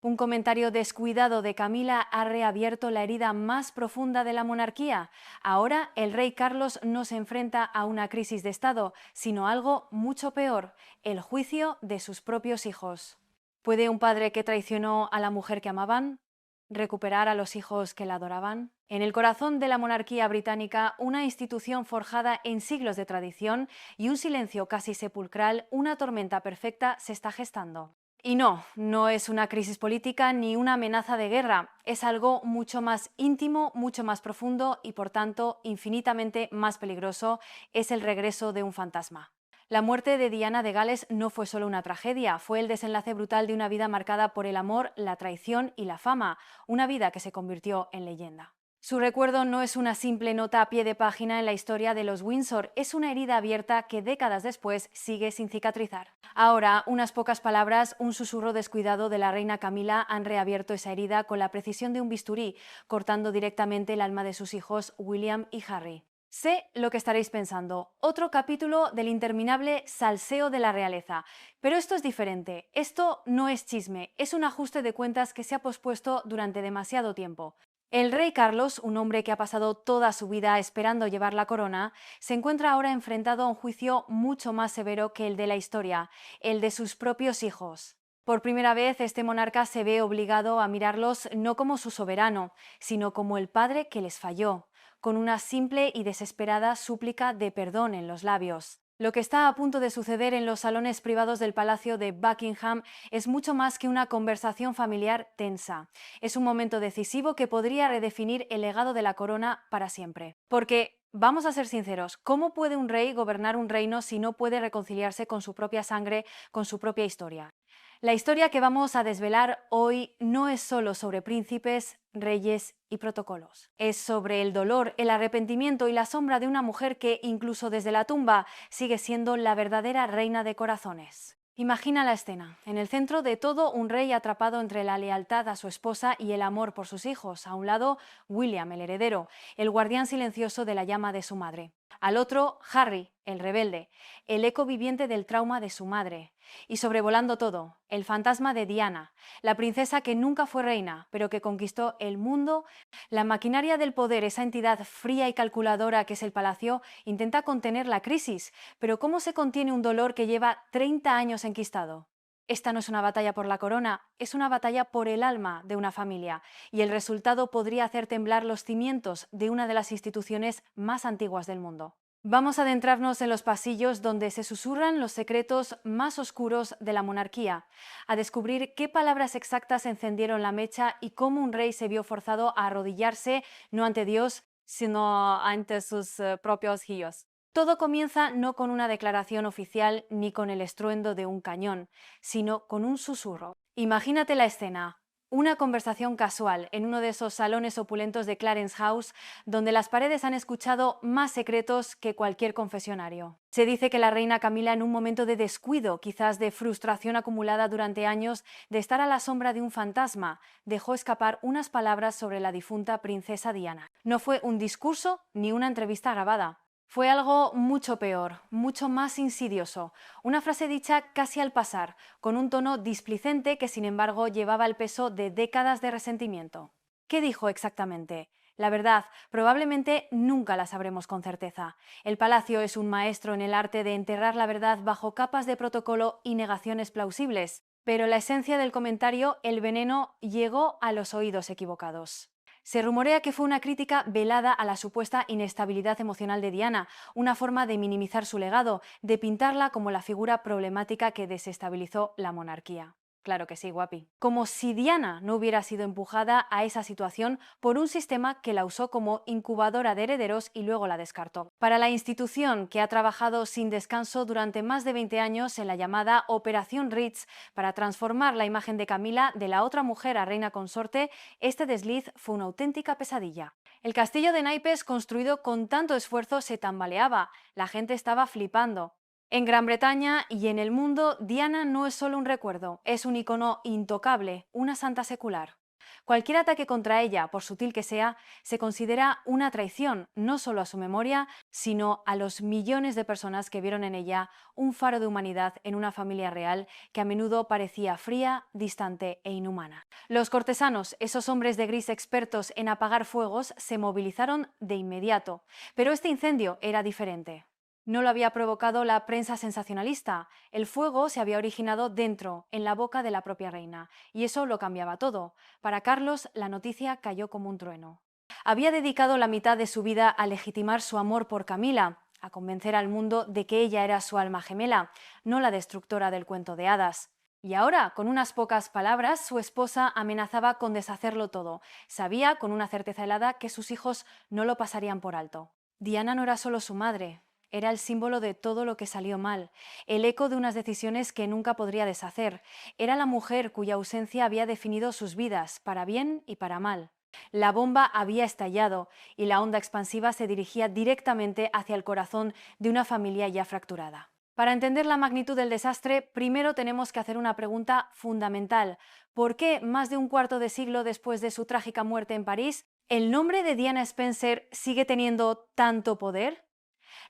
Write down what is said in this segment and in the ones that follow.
Un comentario descuidado de Camila ha reabierto la herida más profunda de la monarquía. Ahora el rey Carlos no se enfrenta a una crisis de Estado, sino a algo mucho peor, el juicio de sus propios hijos. ¿Puede un padre que traicionó a la mujer que amaban recuperar a los hijos que la adoraban? En el corazón de la monarquía británica, una institución forjada en siglos de tradición y un silencio casi sepulcral, una tormenta perfecta se está gestando. Y no es una crisis política ni una amenaza de guerra, es algo mucho más íntimo, mucho más profundo y por tanto infinitamente más peligroso, es el regreso de un fantasma. La muerte de Diana de Gales no fue solo una tragedia, fue el desenlace brutal de una vida marcada por el amor, la traición y la fama, una vida que se convirtió en leyenda. Su recuerdo no es una simple nota a pie de página en la historia de los Windsor, es una herida abierta que décadas después sigue sin cicatrizar. Ahora, unas pocas palabras, un susurro descuidado de la reina Camila han reabierto esa herida con la precisión de un bisturí, cortando directamente el alma de sus hijos William y Harry. Sé lo que estaréis pensando, otro capítulo del interminable salseo de la realeza. Pero esto es diferente, esto no es chisme, es un ajuste de cuentas que se ha pospuesto durante demasiado tiempo. El rey Carlos, un hombre que ha pasado toda su vida esperando llevar la corona, se encuentra ahora enfrentado a un juicio mucho más severo que el de la historia, el de sus propios hijos. Por primera vez, este monarca se ve obligado a mirarlos no como su soberano, sino como el padre que les falló, con una simple y desesperada súplica de perdón en los labios. Lo que está a punto de suceder en los salones privados del Palacio de Buckingham es mucho más que una conversación familiar tensa. Es un momento decisivo que podría redefinir el legado de la corona para siempre. Porque, vamos a ser sinceros, ¿cómo puede un rey gobernar un reino si no puede reconciliarse con su propia sangre, con su propia historia? La historia que vamos a desvelar hoy no es solo sobre príncipes, reyes y protocolos. Es sobre el dolor, el arrepentimiento y la sombra de una mujer que, incluso desde la tumba, sigue siendo la verdadera reina de corazones. Imagina la escena. En el centro de todo, un rey atrapado entre la lealtad a su esposa y el amor por sus hijos. A un lado, William, el heredero, el guardián silencioso de la llama de su madre. Al otro, Harry, el rebelde, el eco viviente del trauma de su madre. Y sobrevolando todo, el fantasma de Diana, la princesa que nunca fue reina, pero que conquistó el mundo. La maquinaria del poder, esa entidad fría y calculadora que es el palacio, intenta contener la crisis, pero ¿cómo se contiene un dolor que lleva 30 años enquistado? Esta no es una batalla por la corona, es una batalla por el alma de una familia, y el resultado podría hacer temblar los cimientos de una de las instituciones más antiguas del mundo. Vamos a adentrarnos en los pasillos donde se susurran los secretos más oscuros de la monarquía, a descubrir qué palabras exactas encendieron la mecha y cómo un rey se vio forzado a arrodillarse no ante Dios, sino ante sus propios hijos. Todo comienza no con una declaración oficial ni con el estruendo de un cañón, sino con un susurro. Imagínate la escena. Una conversación casual en uno de esos salones opulentos de Clarence House, donde las paredes han escuchado más secretos que cualquier confesionario. Se dice que la reina Camila, en un momento de descuido, quizás de frustración acumulada durante años de estar a la sombra de un fantasma, dejó escapar unas palabras sobre la difunta princesa Diana. No fue un discurso ni una entrevista grabada. Fue algo mucho peor, mucho más insidioso, una frase dicha casi al pasar, con un tono displicente que sin embargo llevaba el peso de décadas de resentimiento. ¿Qué dijo exactamente? La verdad, probablemente nunca la sabremos con certeza. El palacio es un maestro en el arte de enterrar la verdad bajo capas de protocolo y negaciones plausibles, pero la esencia del comentario, el veneno, llegó a los oídos equivocados. Se rumorea que fue una crítica velada a la supuesta inestabilidad emocional de Diana, una forma de minimizar su legado, de pintarla como la figura problemática que desestabilizó la monarquía. Claro que sí, guapi. Como si Diana no hubiera sido empujada a esa situación por un sistema que la usó como incubadora de herederos y luego la descartó. Para la institución, que ha trabajado sin descanso durante más de 20 años en la llamada Operación Ritz para transformar la imagen de Camila de la otra mujer a reina consorte, este desliz fue una auténtica pesadilla. El castillo de naipes construido con tanto esfuerzo se tambaleaba, la gente estaba flipando. En Gran Bretaña y en el mundo, Diana no es solo un recuerdo, es un icono intocable, una santa secular. Cualquier ataque contra ella, por sutil que sea, se considera una traición, no solo a su memoria, sino a los millones de personas que vieron en ella un faro de humanidad en una familia real que a menudo parecía fría, distante e inhumana. Los cortesanos, esos hombres de gris expertos en apagar fuegos, se movilizaron de inmediato, pero este incendio era diferente. No lo había provocado la prensa sensacionalista. El fuego se había originado dentro, en la boca de la propia reina, y eso lo cambiaba todo. Para Carlos, la noticia cayó como un trueno. Había dedicado la mitad de su vida a legitimar su amor por Camila, a convencer al mundo de que ella era su alma gemela, no la destructora del cuento de hadas. Y ahora, con unas pocas palabras, su esposa amenazaba con deshacerlo todo. Sabía, con una certeza helada, que sus hijos no lo pasarían por alto. Diana no era solo su madre. Era el símbolo de todo lo que salió mal, el eco de unas decisiones que nunca podría deshacer. Era la mujer cuya ausencia había definido sus vidas, para bien y para mal. La bomba había estallado y la onda expansiva se dirigía directamente hacia el corazón de una familia ya fracturada. Para entender la magnitud del desastre, primero tenemos que hacer una pregunta fundamental. ¿Por qué, más de un cuarto de siglo después de su trágica muerte en París, el nombre de Diana Spencer sigue teniendo tanto poder?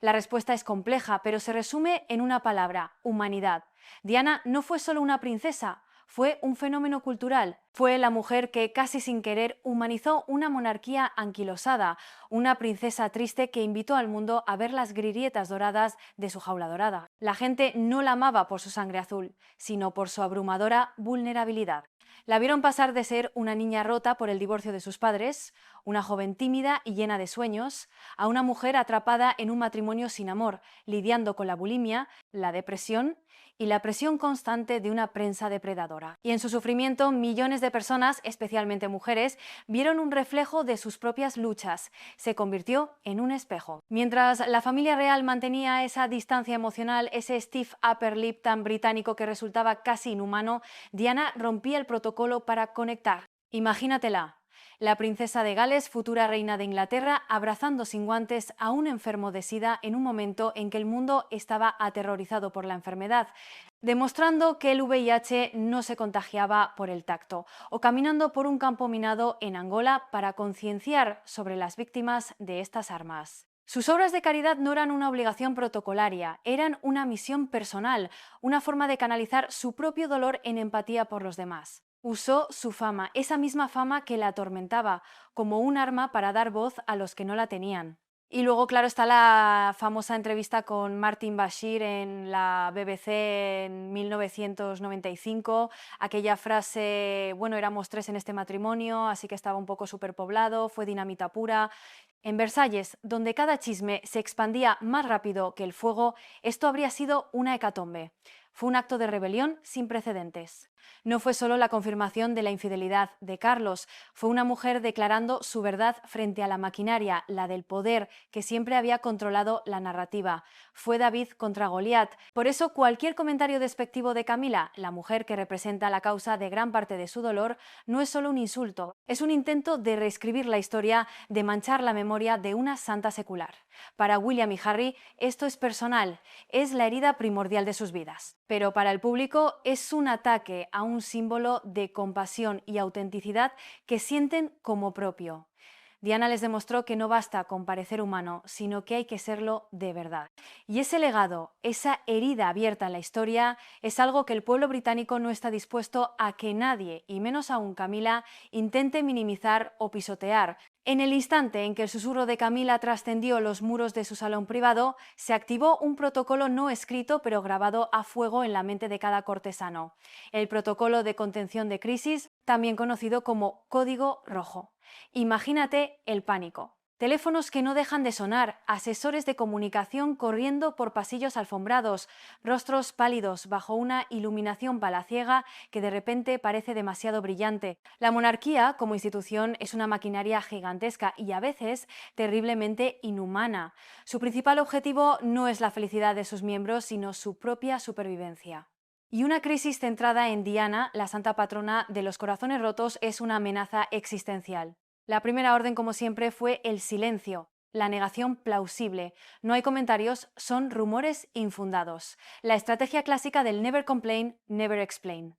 La respuesta es compleja, pero se resume en una palabra: humanidad. Diana no fue solo una princesa, fue un fenómeno cultural. Fue la mujer que, casi sin querer, humanizó una monarquía anquilosada, una princesa triste que invitó al mundo a ver las grietas doradas de su jaula dorada. La gente no la amaba por su sangre azul, sino por su abrumadora vulnerabilidad. La vieron pasar de ser una niña rota por el divorcio de sus padres, una joven tímida y llena de sueños, a una mujer atrapada en un matrimonio sin amor, lidiando con la bulimia, la depresión y la presión constante de una prensa depredadora. Y en su sufrimiento, millones de personas, especialmente mujeres, vieron un reflejo de sus propias luchas. Se convirtió en un espejo. Mientras la familia real mantenía esa distancia emocional, ese stiff upper lip tan británico que resultaba casi inhumano, Diana rompía el protocolo para conectar. Imagínatela. La princesa de Gales, futura reina de Inglaterra, abrazando sin guantes a un enfermo de SIDA en un momento en que el mundo estaba aterrorizado por la enfermedad, demostrando que el VIH no se contagiaba por el tacto, o caminando por un campo minado en Angola para concienciar sobre las víctimas de estas armas. Sus obras de caridad no eran una obligación protocolaria, eran una misión personal, una forma de canalizar su propio dolor en empatía por los demás. Usó su fama, esa misma fama que la atormentaba, como un arma para dar voz a los que no la tenían. Y luego, claro, está la famosa entrevista con Martin Bashir en la BBC en 1995, aquella frase: bueno, éramos 3 en este matrimonio, así que estaba un poco superpoblado, fue dinamita pura. En Versalles, donde cada chisme se expandía más rápido que el fuego, esto habría sido una hecatombe. Fue un acto de rebelión sin precedentes. No fue solo la confirmación de la infidelidad de Carlos, fue una mujer declarando su verdad frente a la maquinaria, la del poder, que siempre había controlado la narrativa. Fue David contra Goliat. Por eso, cualquier comentario despectivo de Camila, la mujer que representa la causa de gran parte de su dolor, no es solo un insulto, es un intento de reescribir la historia, de manchar la memoria de una santa secular. Para William y Harry, esto es personal, es la herida primordial de sus vidas. Pero para el público es un ataque a un símbolo de compasión y autenticidad que sienten como propio. Diana les demostró que no basta con parecer humano, sino que hay que serlo de verdad. Y ese legado, esa herida abierta en la historia, es algo que el pueblo británico no está dispuesto a que nadie, y menos aún Camila, intente minimizar o pisotear. En el instante en que el susurro de Camila trascendió los muros de su salón privado, se activó un protocolo no escrito pero grabado a fuego en la mente de cada cortesano. El protocolo de contención de crisis, también conocido como Código Rojo. Imagínate el pánico. Teléfonos que no dejan de sonar, asesores de comunicación corriendo por pasillos alfombrados, rostros pálidos bajo una iluminación palaciega que de repente parece demasiado brillante. La monarquía, como institución, es una maquinaria gigantesca y a veces terriblemente inhumana. Su principal objetivo no es la felicidad de sus miembros, sino su propia supervivencia. Y una crisis centrada en Diana, la santa patrona de los corazones rotos, es una amenaza existencial. La primera orden, como siempre, fue el silencio. la negación plausible. No hay comentarios, son rumores infundados. La estrategia clásica del never complain, never explain.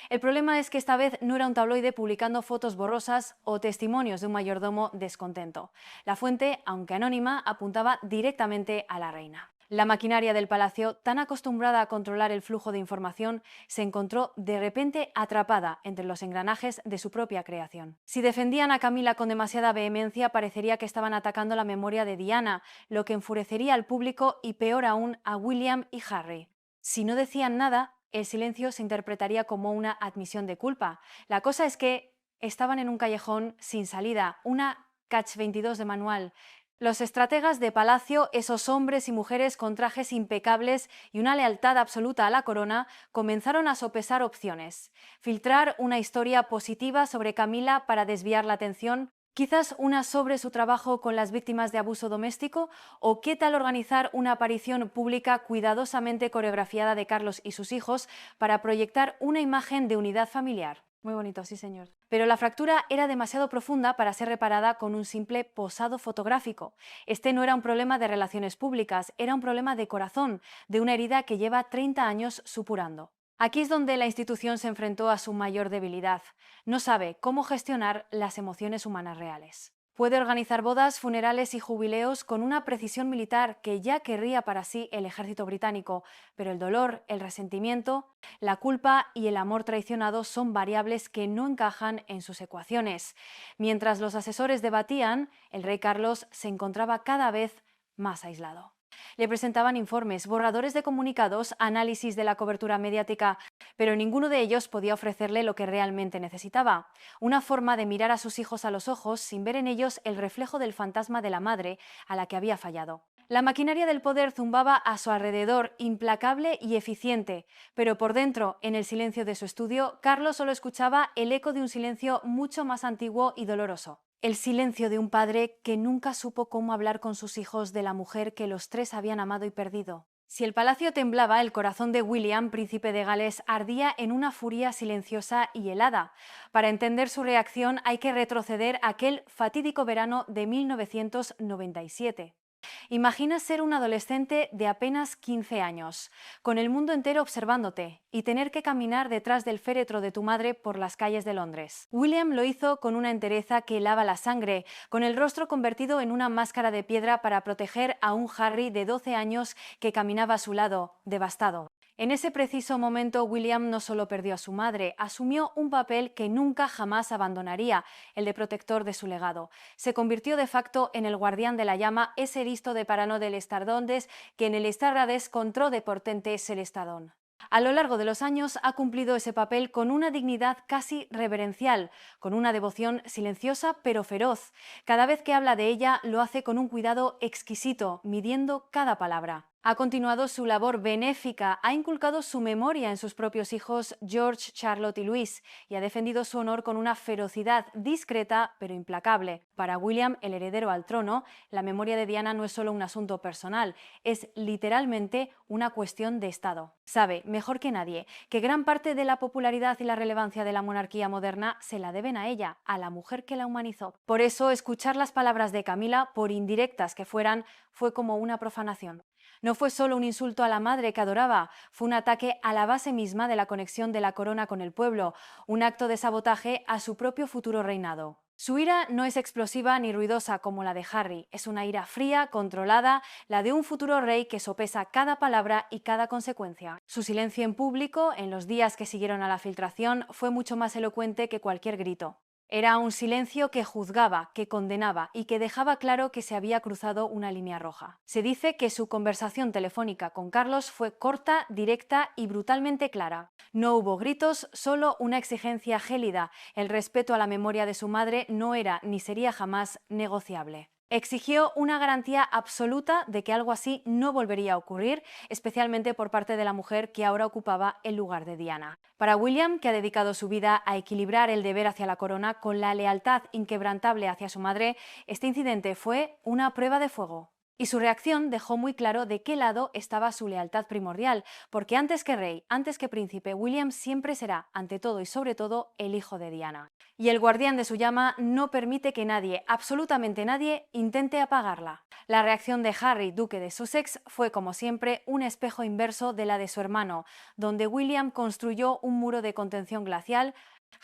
El problema es que esta vez no era un tabloide publicando fotos borrosas o testimonios de un mayordomo descontento. La fuente, aunque anónima, apuntaba directamente a la reina. La maquinaria del palacio, tan acostumbrada a controlar el flujo de información, se encontró de repente atrapada entre los engranajes de su propia creación. Si defendían a Camila con demasiada vehemencia, parecería que estaban atacando la memoria de Diana, lo que enfurecería al público y peor aún a William y Harry. Si no decían nada, el silencio se interpretaría como una admisión de culpa. La cosa es que estaban en un callejón sin salida, una catch-22 de manual. Los estrategas de palacio, esos hombres y mujeres con trajes impecables y una lealtad absoluta a la corona, comenzaron a sopesar opciones. Filtrar una historia positiva sobre Camila para desviar la atención, quizás una sobre su trabajo con las víctimas de abuso doméstico, o qué tal organizar una aparición pública cuidadosamente coreografiada de Carlos y sus hijos para proyectar una imagen de unidad familiar. Muy bonito, sí señor. Pero la fractura era demasiado profunda para ser reparada con un simple posado fotográfico. Este no era un problema de relaciones públicas, era un problema de corazón, de una herida que lleva 30 años supurando. Aquí es donde la institución se enfrentó a su mayor debilidad. No sabe cómo gestionar las emociones humanas reales. Puede organizar bodas, funerales y jubileos con una precisión militar que ya querría para sí el ejército británico, pero el dolor, el resentimiento, la culpa y el amor traicionado son variables que no encajan en sus ecuaciones. Mientras los asesores debatían, el rey Carlos se encontraba cada vez más aislado. Le presentaban informes, borradores de comunicados, análisis de la cobertura mediática, pero ninguno de ellos podía ofrecerle lo que realmente necesitaba: una forma de mirar a sus hijos a los ojos sin ver en ellos el reflejo del fantasma de la madre a la que había fallado. La maquinaria del poder zumbaba a su alrededor, implacable y eficiente, pero por dentro, en el silencio de su estudio, Carlos solo escuchaba el eco de un silencio mucho más antiguo y doloroso. El silencio de un padre que nunca supo cómo hablar con sus hijos de la mujer que los tres habían amado y perdido. Si el palacio temblaba, el corazón de William, príncipe de Gales, ardía en una furia silenciosa y helada. Para entender su reacción hay que retroceder a aquel fatídico verano de 1997. Imagina ser un adolescente de apenas 15 años, con el mundo entero observándote, y tener que caminar detrás del féretro de tu madre por las calles de Londres. William lo hizo con una entereza que helaba la sangre, con el rostro convertido en una máscara de piedra para proteger a un Harry de 12 años que caminaba a su lado, devastado. En ese preciso momento, William no solo perdió a su madre, asumió un papel que nunca jamás abandonaría, el de protector de su legado. Se convirtió de facto en el guardián de la llama, ese Eristo de Parano del Estardondes que en el Estarrades contró de portentes el Estadón. A lo largo de los años ha cumplido ese papel con una dignidad casi reverencial, con una devoción silenciosa pero feroz. Cada vez que habla de ella lo hace con un cuidado exquisito, midiendo cada palabra. Ha continuado su labor benéfica, ha inculcado su memoria en sus propios hijos George, Charlotte y Louis, y ha defendido su honor con una ferocidad discreta pero implacable. Para William, el heredero al trono, la memoria de Diana no es solo un asunto personal, es literalmente una cuestión de Estado. Sabe, mejor que nadie, que gran parte de la popularidad y la relevancia de la monarquía moderna se la deben a ella, a la mujer que la humanizó. Por eso, escuchar las palabras de Camila, por indirectas que fueran, fue como una profanación. No fue solo un insulto a la madre que adoraba, fue un ataque a la base misma de la conexión de la corona con el pueblo, un acto de sabotaje a su propio futuro reinado. Su ira no es explosiva ni ruidosa como la de Harry, es una ira fría, controlada, la de un futuro rey que sopesa cada palabra y cada consecuencia. Su silencio en público, en los días que siguieron a la filtración, fue mucho más elocuente que cualquier grito. Era un silencio que juzgaba, que condenaba y que dejaba claro que se había cruzado una línea roja. Se dice que su conversación telefónica con Carlos fue corta, directa y brutalmente clara. No hubo gritos, solo una exigencia gélida. El respeto a la memoria de su madre no era ni sería jamás negociable. Exigió una garantía absoluta de que algo así no volvería a ocurrir, especialmente por parte de la mujer que ahora ocupaba el lugar de Diana. Para William, que ha dedicado su vida a equilibrar el deber hacia la corona con la lealtad inquebrantable hacia su madre, este incidente fue una prueba de fuego. Y su reacción dejó muy claro de qué lado estaba su lealtad primordial, porque antes que rey, antes que príncipe, William siempre será, ante todo y sobre todo, el hijo de Diana. Y el guardián de su llama no permite que nadie, absolutamente nadie, intente apagarla. La reacción de Harry, duque de Sussex, fue como siempre un espejo inverso de la de su hermano, donde William construyó un muro de contención glacial.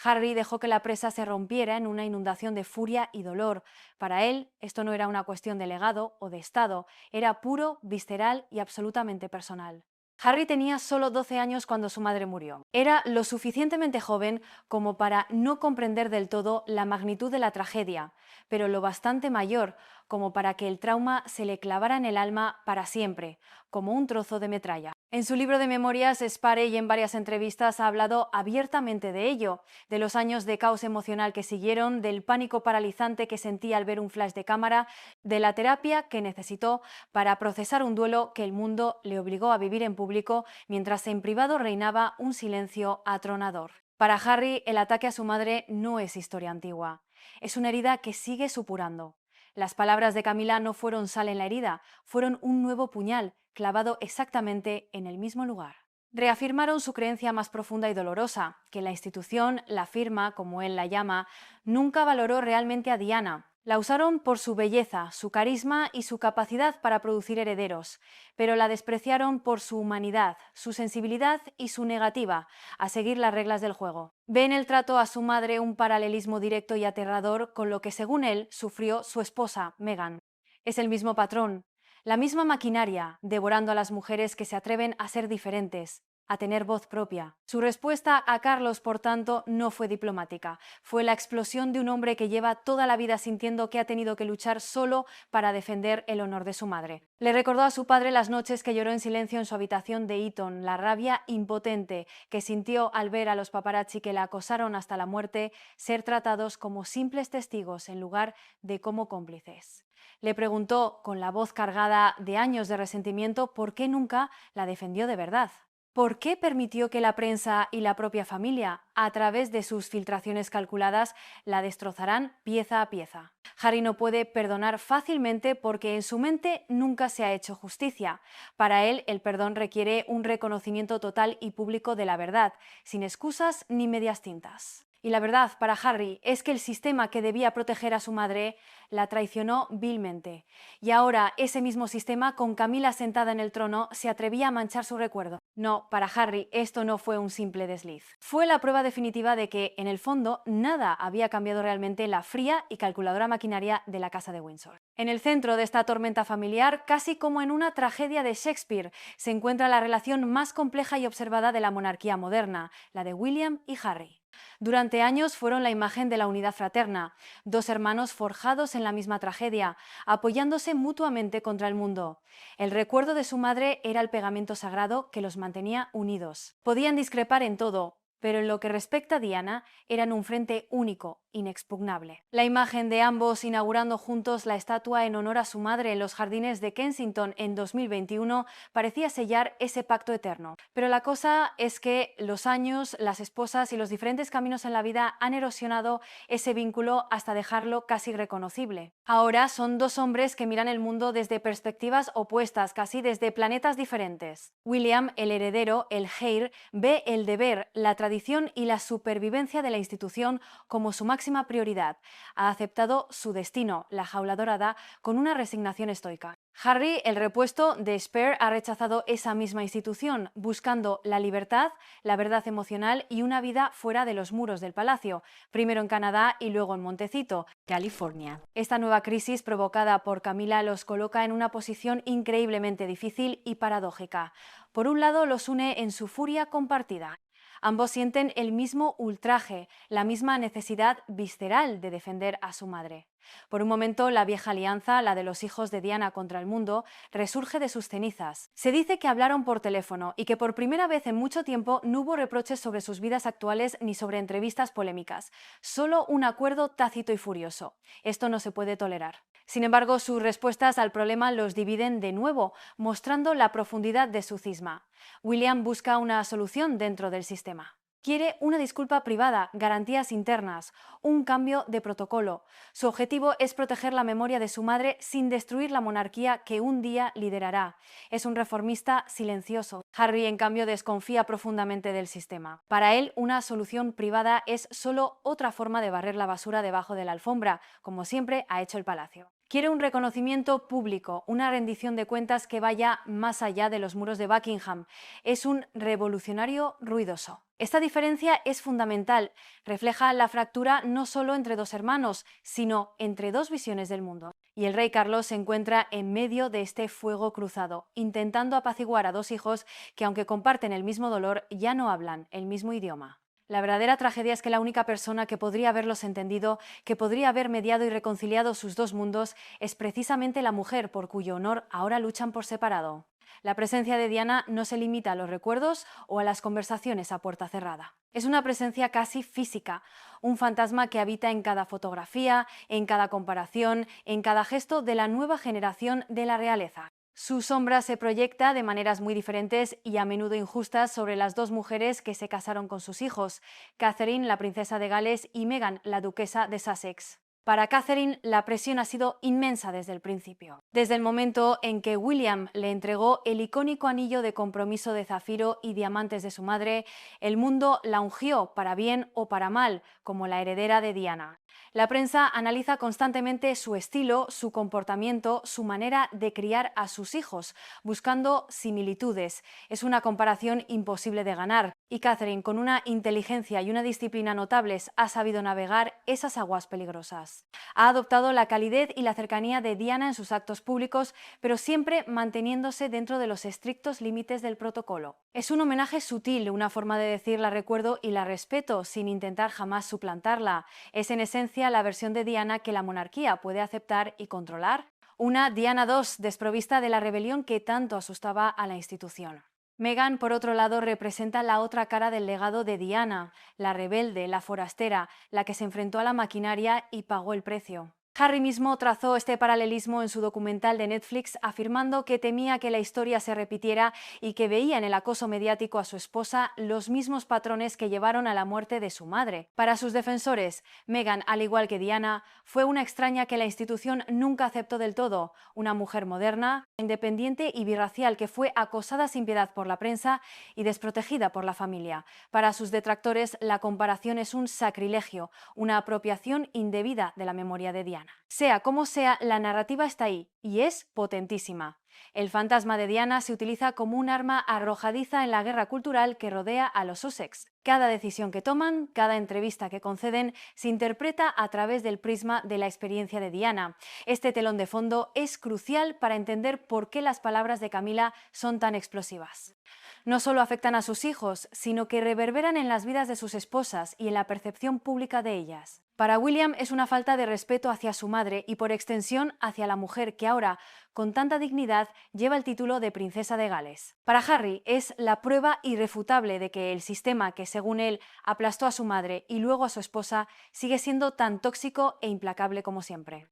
Harry dejó que la presa se rompiera en una inundación de furia y dolor. Para él, esto no era una cuestión de legado o de estado, era puro, visceral y absolutamente personal. Harry tenía solo 12 años cuando su madre murió. Era lo suficientemente joven como para no comprender del todo la magnitud de la tragedia, pero lo bastante mayor como para que el trauma se le clavara en el alma para siempre, como un trozo de metralla. En su libro de memorias, Sparey y en varias entrevistas ha hablado abiertamente de ello, de los años de caos emocional que siguieron, del pánico paralizante que sentía al ver un flash de cámara, de la terapia que necesitó para procesar un duelo que el mundo le obligó a vivir en público, mientras en privado reinaba un silencio atronador. Para Harry, el ataque a su madre no es historia antigua, es una herida que sigue supurando. Las palabras de Camila no fueron sal en la herida, fueron un nuevo puñal, clavado exactamente en el mismo lugar. Reafirmaron su creencia más profunda y dolorosa, que la institución, la firma, como él la llama, nunca valoró realmente a Diana. La usaron por su belleza, su carisma y su capacidad para producir herederos, pero la despreciaron por su humanidad, su sensibilidad y su negativa a seguir las reglas del juego. Ve en el trato a su madre un paralelismo directo y aterrador con lo que, según él, sufrió su esposa, Meghan. Es el mismo patrón, la misma maquinaria, devorando a las mujeres que se atreven a ser diferentes, a tener voz propia. Su respuesta a Carlos, por tanto, no fue diplomática. Fue la explosión de un hombre que lleva toda la vida sintiendo que ha tenido que luchar solo para defender el honor de su madre. Le recordó a su padre las noches que lloró en silencio en su habitación de Eton, la rabia impotente que sintió al ver a los paparazzi que la acosaron hasta la muerte ser tratados como simples testigos en lugar de como cómplices. Le preguntó, con la voz cargada de años de resentimiento, por qué nunca la defendió de verdad. ¿Por qué permitió que la prensa y la propia familia, a través de sus filtraciones calculadas, la destrozaran pieza a pieza? Harry no puede perdonar fácilmente porque en su mente nunca se ha hecho justicia. Para él, el perdón requiere un reconocimiento total y público de la verdad, sin excusas ni medias tintas. Y la verdad, para Harry, es que el sistema que debía proteger a su madre la traicionó vilmente. Y ahora ese mismo sistema, con Camila sentada en el trono, se atrevía a manchar su recuerdo. No, para Harry esto no fue un simple desliz. Fue la prueba definitiva de que, en el fondo, nada había cambiado realmente la fría y calculadora maquinaria de la casa de Windsor. En el centro de esta tormenta familiar, casi como en una tragedia de Shakespeare, se encuentra la relación más compleja y observada de la monarquía moderna, la de William y Harry. Durante años fueron la imagen de la unidad fraterna, dos hermanos forjados en la misma tragedia, apoyándose mutuamente contra el mundo. El recuerdo de su madre era el pegamento sagrado que los mantenía unidos. Podían discrepar en todo, pero en lo que respecta a Diana, eran un frente único, inexpugnable. La imagen de ambos inaugurando juntos la estatua en honor a su madre en los jardines de Kensington en 2021 parecía sellar ese pacto eterno. Pero la cosa es que los años, las esposas y los diferentes caminos en la vida han erosionado ese vínculo hasta dejarlo casi irreconocible. Ahora son dos hombres que miran el mundo desde perspectivas opuestas, casi desde planetas diferentes. William, el heredero, el heir, ve el deber, la tradición y la supervivencia de la institución como su máxima prioridad. Ha aceptado su destino, la jaula dorada, con una resignación estoica. Harry, el repuesto de Spare, ha rechazado esa misma institución, buscando la libertad, la verdad emocional y una vida fuera de los muros del palacio, primero en Canadá y luego en Montecito, California. Esta nueva crisis provocada por Camila los coloca en una posición increíblemente difícil y paradójica. Por un lado, los une en su furia compartida. Ambos sienten el mismo ultraje, la misma necesidad visceral de defender a su madre. Por un momento, la vieja alianza, la de los hijos de Diana contra el mundo, resurge de sus cenizas. Se dice que hablaron por teléfono y que por primera vez en mucho tiempo no hubo reproches sobre sus vidas actuales ni sobre entrevistas polémicas, solo un acuerdo tácito y furioso. Esto no se puede tolerar. Sin embargo, sus respuestas al problema los dividen de nuevo, mostrando la profundidad de su cisma. William busca una solución dentro del sistema. Quiere una disculpa privada, garantías internas, un cambio de protocolo. Su objetivo es proteger la memoria de su madre sin destruir la monarquía que un día liderará. Es un reformista silencioso. Harry, en cambio, desconfía profundamente del sistema. Para él, una solución privada es solo otra forma de barrer la basura debajo de la alfombra, como siempre ha hecho el palacio. Quiere un reconocimiento público, una rendición de cuentas que vaya más allá de los muros de Buckingham. Es un revolucionario ruidoso. Esta diferencia es fundamental. Refleja la fractura no solo entre dos hermanos, sino entre dos visiones del mundo. Y el rey Carlos se encuentra en medio de este fuego cruzado, intentando apaciguar a dos hijos que, aunque comparten el mismo dolor, ya no hablan el mismo idioma. La verdadera tragedia es que la única persona que podría haberlos entendido, que podría haber mediado y reconciliado sus dos mundos, es precisamente la mujer por cuyo honor ahora luchan por separado. La presencia de Diana no se limita a los recuerdos o a las conversaciones a puerta cerrada. Es una presencia casi física, un fantasma que habita en cada fotografía, en cada comparación, en cada gesto de la nueva generación de la realeza. Su sombra se proyecta de maneras muy diferentes y a menudo injustas sobre las dos mujeres que se casaron con sus hijos, Catherine, la princesa de Gales, y Meghan, la duquesa de Sussex. Para Catherine, la presión ha sido inmensa desde el principio. Desde el momento en que William le entregó el icónico anillo de compromiso de zafiro y diamantes de su madre, el mundo la ungió, para bien o para mal, como la heredera de Diana. La prensa analiza constantemente su estilo, su comportamiento, su manera de criar a sus hijos, buscando similitudes. Es una comparación imposible de ganar. Y Catherine, con una inteligencia y una disciplina notables, ha sabido navegar esas aguas peligrosas. Ha adoptado la calidez y la cercanía de Diana en sus actos públicos, pero siempre manteniéndose dentro de los estrictos límites del protocolo. Es un homenaje sutil, una forma de decir la recuerdo y la respeto, sin intentar jamás suplantarla. Es en esencia la versión de Diana que la monarquía puede aceptar y controlar. Una Diana II desprovista de la rebelión que tanto asustaba a la institución. Meghan, por otro lado, representa la otra cara del legado de Diana, la rebelde, la forastera, la que se enfrentó a la maquinaria y pagó el precio. Harry mismo trazó este paralelismo en su documental de Netflix, afirmando que temía que la historia se repitiera y que veía en el acoso mediático a su esposa los mismos patrones que llevaron a la muerte de su madre. Para sus defensores, Meghan, al igual que Diana, fue una extraña que la institución nunca aceptó del todo, una mujer moderna, independiente y birracial que fue acosada sin piedad por la prensa y desprotegida por la familia. Para sus detractores, la comparación es un sacrilegio, una apropiación indebida de la memoria de Diana. Sea como sea, la narrativa está ahí y es potentísima. El fantasma de Diana se utiliza como un arma arrojadiza en la guerra cultural que rodea a los Sussex. Cada decisión que toman, cada entrevista que conceden, se interpreta a través del prisma de la experiencia de Diana. Este telón de fondo es crucial para entender por qué las palabras de Camila son tan explosivas. No solo afectan a sus hijos, sino que reverberan en las vidas de sus esposas y en la percepción pública de ellas. Para William es una falta de respeto hacia su madre y por extensión hacia la mujer que ahora, con tanta dignidad, lleva el título de princesa de Gales. Para Harry es la prueba irrefutable de que el sistema que, según él, aplastó a su madre y luego a su esposa, sigue siendo tan tóxico e implacable como siempre.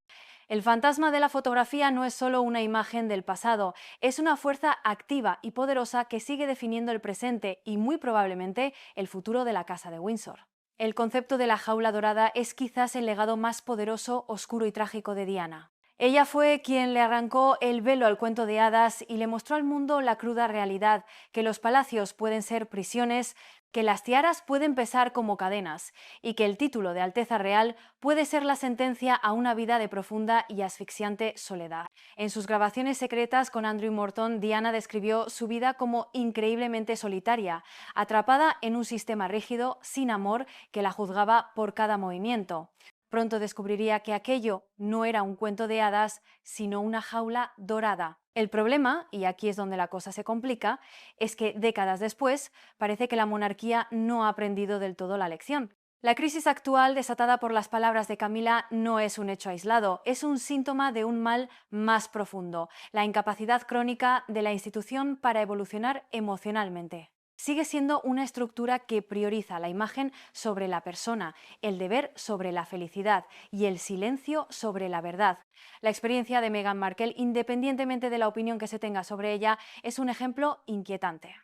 El fantasma de la fotografía no es solo una imagen del pasado, es una fuerza activa y poderosa que sigue definiendo el presente y muy probablemente el futuro de la Casa de Windsor. El concepto de la jaula dorada es quizás el legado más poderoso, oscuro y trágico de Diana. Ella fue quien le arrancó el velo al cuento de hadas y le mostró al mundo la cruda realidad, que los palacios pueden ser prisiones, que las tiaras pueden pesar como cadenas y que el título de Alteza Real puede ser la sentencia a una vida de profunda y asfixiante soledad. En sus grabaciones secretas con Andrew Morton, Diana describió su vida como increíblemente solitaria, atrapada en un sistema rígido, sin amor, que la juzgaba por cada movimiento. Pronto descubriría que aquello no era un cuento de hadas, sino una jaula dorada. El problema, y aquí es donde la cosa se complica, es que décadas después parece que la monarquía no ha aprendido del todo la lección. La crisis actual desatada por las palabras de Camila no es un hecho aislado, es un síntoma de un mal más profundo, la incapacidad crónica de la institución para evolucionar emocionalmente. Sigue siendo una estructura que prioriza la imagen sobre la persona, el deber sobre la felicidad y el silencio sobre la verdad. La experiencia de Meghan Markle, independientemente de la opinión que se tenga sobre ella, es un ejemplo inquietante.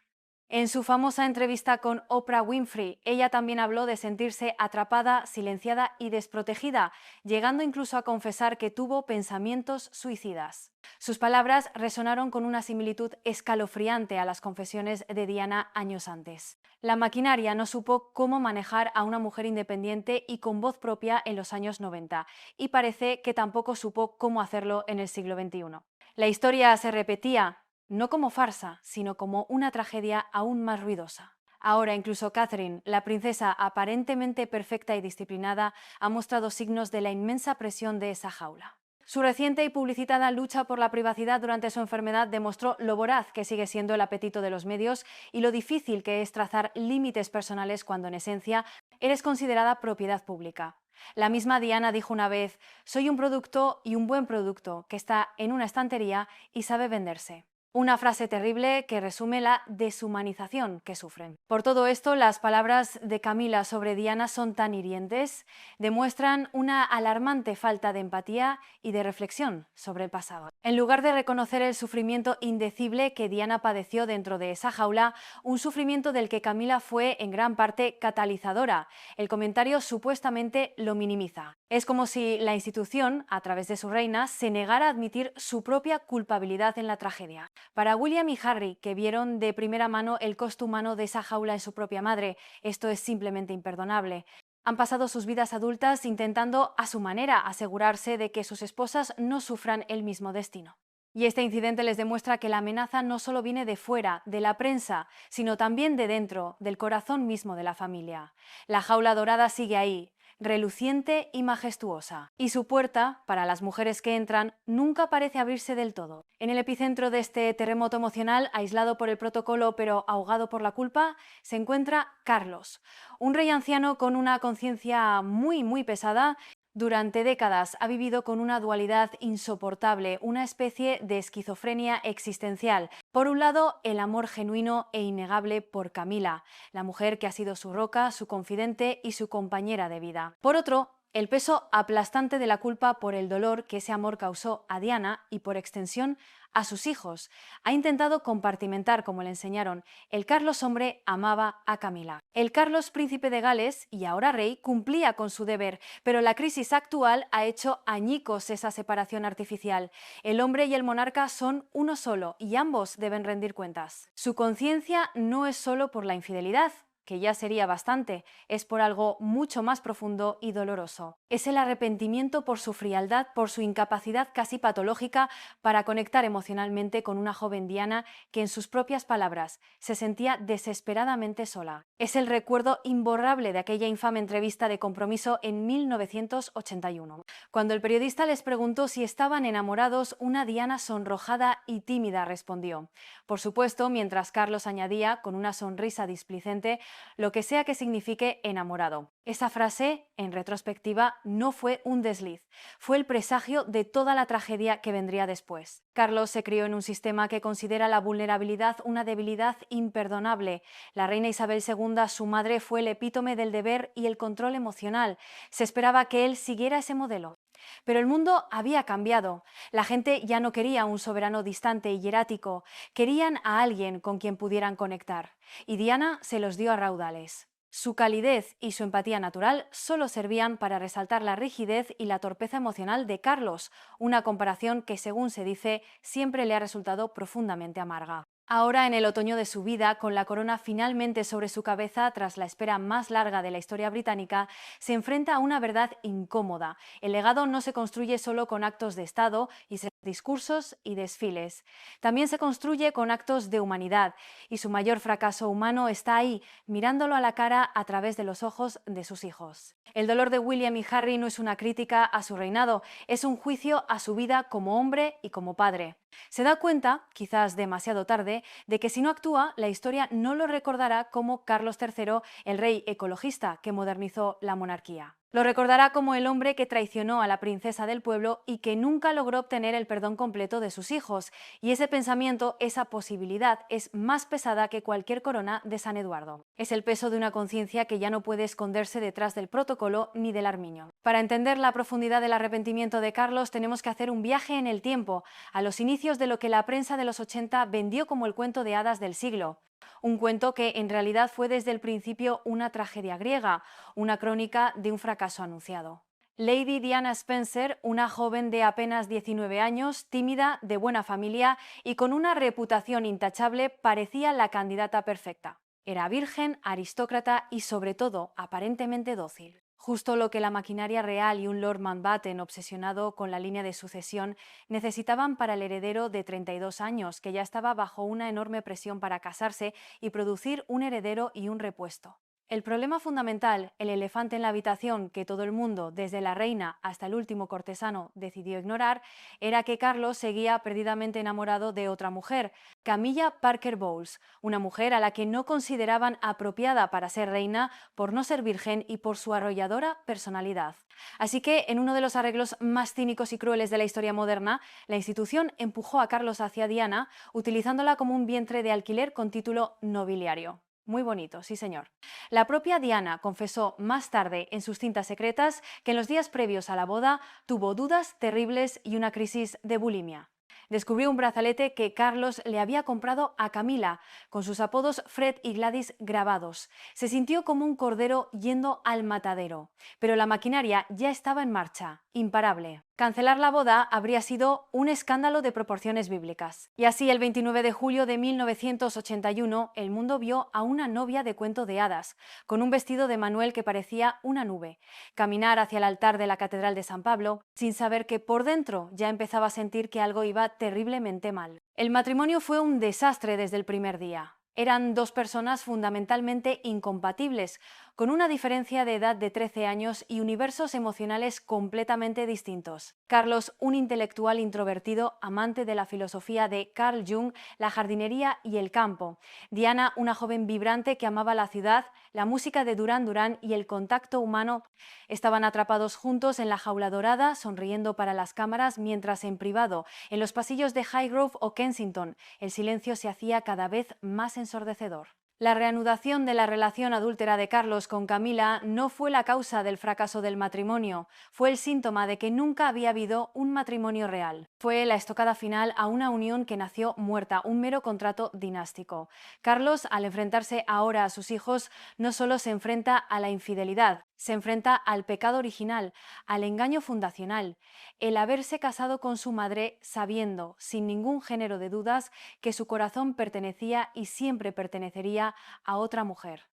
En su famosa entrevista con Oprah Winfrey, ella también habló de sentirse atrapada, silenciada y desprotegida, llegando incluso a confesar que tuvo pensamientos suicidas. Sus palabras resonaron con una similitud escalofriante a las confesiones de Diana años antes. La maquinaria no supo cómo manejar a una mujer independiente y con voz propia en los años 90, y parece que tampoco supo cómo hacerlo en el siglo XXI. La historia se repetía, no como farsa, sino como una tragedia aún más ruidosa. Ahora incluso Catherine, la princesa aparentemente perfecta y disciplinada, ha mostrado signos de la inmensa presión de esa jaula. Su reciente y publicitada lucha por la privacidad durante su enfermedad demostró lo voraz que sigue siendo el apetito de los medios y lo difícil que es trazar límites personales cuando en esencia eres considerada propiedad pública. La misma Diana dijo una vez: soy un producto y un buen producto que está en una estantería y sabe venderse. Una frase terrible que resume la deshumanización que sufren. Por todo esto, las palabras de Camila sobre Diana son tan hirientes, demuestran una alarmante falta de empatía y de reflexión sobre el pasado. En lugar de reconocer el sufrimiento indecible que Diana padeció dentro de esa jaula, un sufrimiento del que Camila fue en gran parte catalizadora, el comentario supuestamente lo minimiza. Es como si la institución, a través de su reina, se negara a admitir su propia culpabilidad en la tragedia. Para William y Harry, que vieron de primera mano el costo humano de esa jaula en su propia madre, esto es simplemente imperdonable. Han pasado sus vidas adultas intentando, a su manera, asegurarse de que sus esposas no sufran el mismo destino. Y este incidente les demuestra que la amenaza no solo viene de fuera, de la prensa, sino también de dentro, del corazón mismo de la familia. La jaula dorada sigue ahí, reluciente y majestuosa, y su puerta, para las mujeres que entran, nunca parece abrirse del todo. En el epicentro de este terremoto emocional, aislado por el protocolo pero ahogado por la culpa, se encuentra Carlos, un rey anciano con una conciencia muy pesada. Durante décadas ha vivido con una dualidad insoportable, una especie de esquizofrenia existencial. Por un lado, el amor genuino e innegable por Camila, la mujer que ha sido su roca, su confidente y su compañera de vida. Por otro, el peso aplastante de la culpa por el dolor que ese amor causó a Diana y, por extensión, a sus hijos. Ha intentado compartimentar, como le enseñaron. El Carlos hombre amaba a Camila. El Carlos príncipe de Gales, y ahora rey, cumplía con su deber, pero la crisis actual ha hecho añicos esa separación artificial. El hombre y el monarca son uno solo, y ambos deben rendir cuentas. Su conciencia no es solo por la infidelidad, que ya sería bastante, es por algo mucho más profundo y doloroso. Es el arrepentimiento por su frialdad, por su incapacidad casi patológica para conectar emocionalmente con una joven Diana que, en sus propias palabras, se sentía desesperadamente sola. Es el recuerdo imborrable de aquella infame entrevista de compromiso en 1981. Cuando el periodista les preguntó si estaban enamorados, una Diana sonrojada y tímida respondió: por supuesto, mientras Carlos añadía, con una sonrisa displicente: lo que sea que signifique enamorado. Esa frase, en retrospectiva, no fue un desliz, fue el presagio de toda la tragedia que vendría después. Carlos se crió en un sistema que considera la vulnerabilidad una debilidad imperdonable. La reina Isabel II, su madre, fue el epítome del deber y el control emocional. Se esperaba que él siguiera ese modelo. Pero el mundo había cambiado. La gente ya no quería un soberano distante y hierático, querían a alguien con quien pudieran conectar. Y Diana se los dio a raudales. Su calidez y su empatía natural solo servían para resaltar la rigidez y la torpeza emocional de Carlos, una comparación que, según se dice, siempre le ha resultado profundamente amarga. Ahora, en el otoño de su vida, con la corona finalmente sobre su cabeza tras la espera más larga de la historia británica, se enfrenta a una verdad incómoda. El legado no se construye solo con actos de Estado y discursos y desfiles. También se construye con actos de humanidad, y su mayor fracaso humano está ahí, mirándolo a la cara a través de los ojos de sus hijos. El dolor de William y Harry no es una crítica a su reinado, es un juicio a su vida como hombre y como padre. Se da cuenta, quizás demasiado tarde, de que si no actúa, la historia no lo recordará como Carlos III, el rey ecologista que modernizó la monarquía. Lo recordará como el hombre que traicionó a la princesa del pueblo y que nunca logró obtener el perdón completo de sus hijos. Y ese pensamiento, esa posibilidad, es más pesada que cualquier corona de San Eduardo. Es el peso de una conciencia que ya no puede esconderse detrás del protocolo ni del armiño. Para entender la profundidad del arrepentimiento de Carlos, tenemos que hacer un viaje en el tiempo, a los inicios de lo que la prensa de los 80 vendió como el cuento de hadas del siglo. Un cuento que en realidad fue desde el principio una tragedia griega, una crónica de un fracaso anunciado. Lady Diana Spencer, una joven de apenas 19 años, tímida, de buena familia y con una reputación intachable, parecía la candidata perfecta. Era virgen, aristócrata y, sobre todo, aparentemente dócil. Justo lo que la maquinaria real y un Lord Mountbatten obsesionado con la línea de sucesión necesitaban para el heredero de 32 años, que ya estaba bajo una enorme presión para casarse y producir un heredero y un repuesto. El problema fundamental, el elefante en la habitación que todo el mundo, desde la reina hasta el último cortesano, decidió ignorar, era que Carlos seguía perdidamente enamorado de otra mujer, Camilla Parker Bowles, una mujer a la que no consideraban apropiada para ser reina por no ser virgen y por su arrolladora personalidad. Así que, en uno de los arreglos más cínicos y crueles de la historia moderna, la institución empujó a Carlos hacia Diana, utilizándola como un vientre de alquiler con título nobiliario. Muy bonito, sí señor. La propia Diana confesó más tarde en sus cintas secretas que en los días previos a la boda tuvo dudas terribles y una crisis de bulimia. Descubrió un brazalete que Carlos le había comprado a Camila, con sus apodos Fred y Gladys grabados. Se sintió como un cordero yendo al matadero, pero la maquinaria ya estaba en marcha, imparable. Cancelar la boda habría sido un escándalo de proporciones bíblicas. Y así, el 29 de julio de 1981, el mundo vio a una novia de cuento de hadas, con un vestido de Manuel que parecía una nube, caminar hacia el altar de la Catedral de San Pablo, sin saber que por dentro ya empezaba a sentir que algo iba terriblemente mal. El matrimonio fue un desastre desde el primer día. Eran dos personas fundamentalmente incompatibles, con una diferencia de edad de 13 años y universos emocionales completamente distintos. Carlos, un intelectual introvertido, amante de la filosofía de Carl Jung, la jardinería y el campo. Diana, una joven vibrante que amaba la ciudad, la música de Duran Duran y el contacto humano. Estaban atrapados juntos en la jaula dorada, sonriendo para las cámaras, mientras en privado, en los pasillos de Highgrove o Kensington, el silencio se hacía cada vez más ensordecedor. La reanudación de la relación adúltera de Carlos con Camila no fue la causa del fracaso del matrimonio, fue el síntoma de que nunca había habido un matrimonio real. Fue la estocada final a una unión que nació muerta, un mero contrato dinástico. Carlos, al enfrentarse ahora a sus hijos, no solo se enfrenta a la infidelidad, se enfrenta al pecado original, al engaño fundacional, el haberse casado con su madre sabiendo, sin ningún género de dudas, que su corazón pertenecía y siempre pertenecería a otra mujer.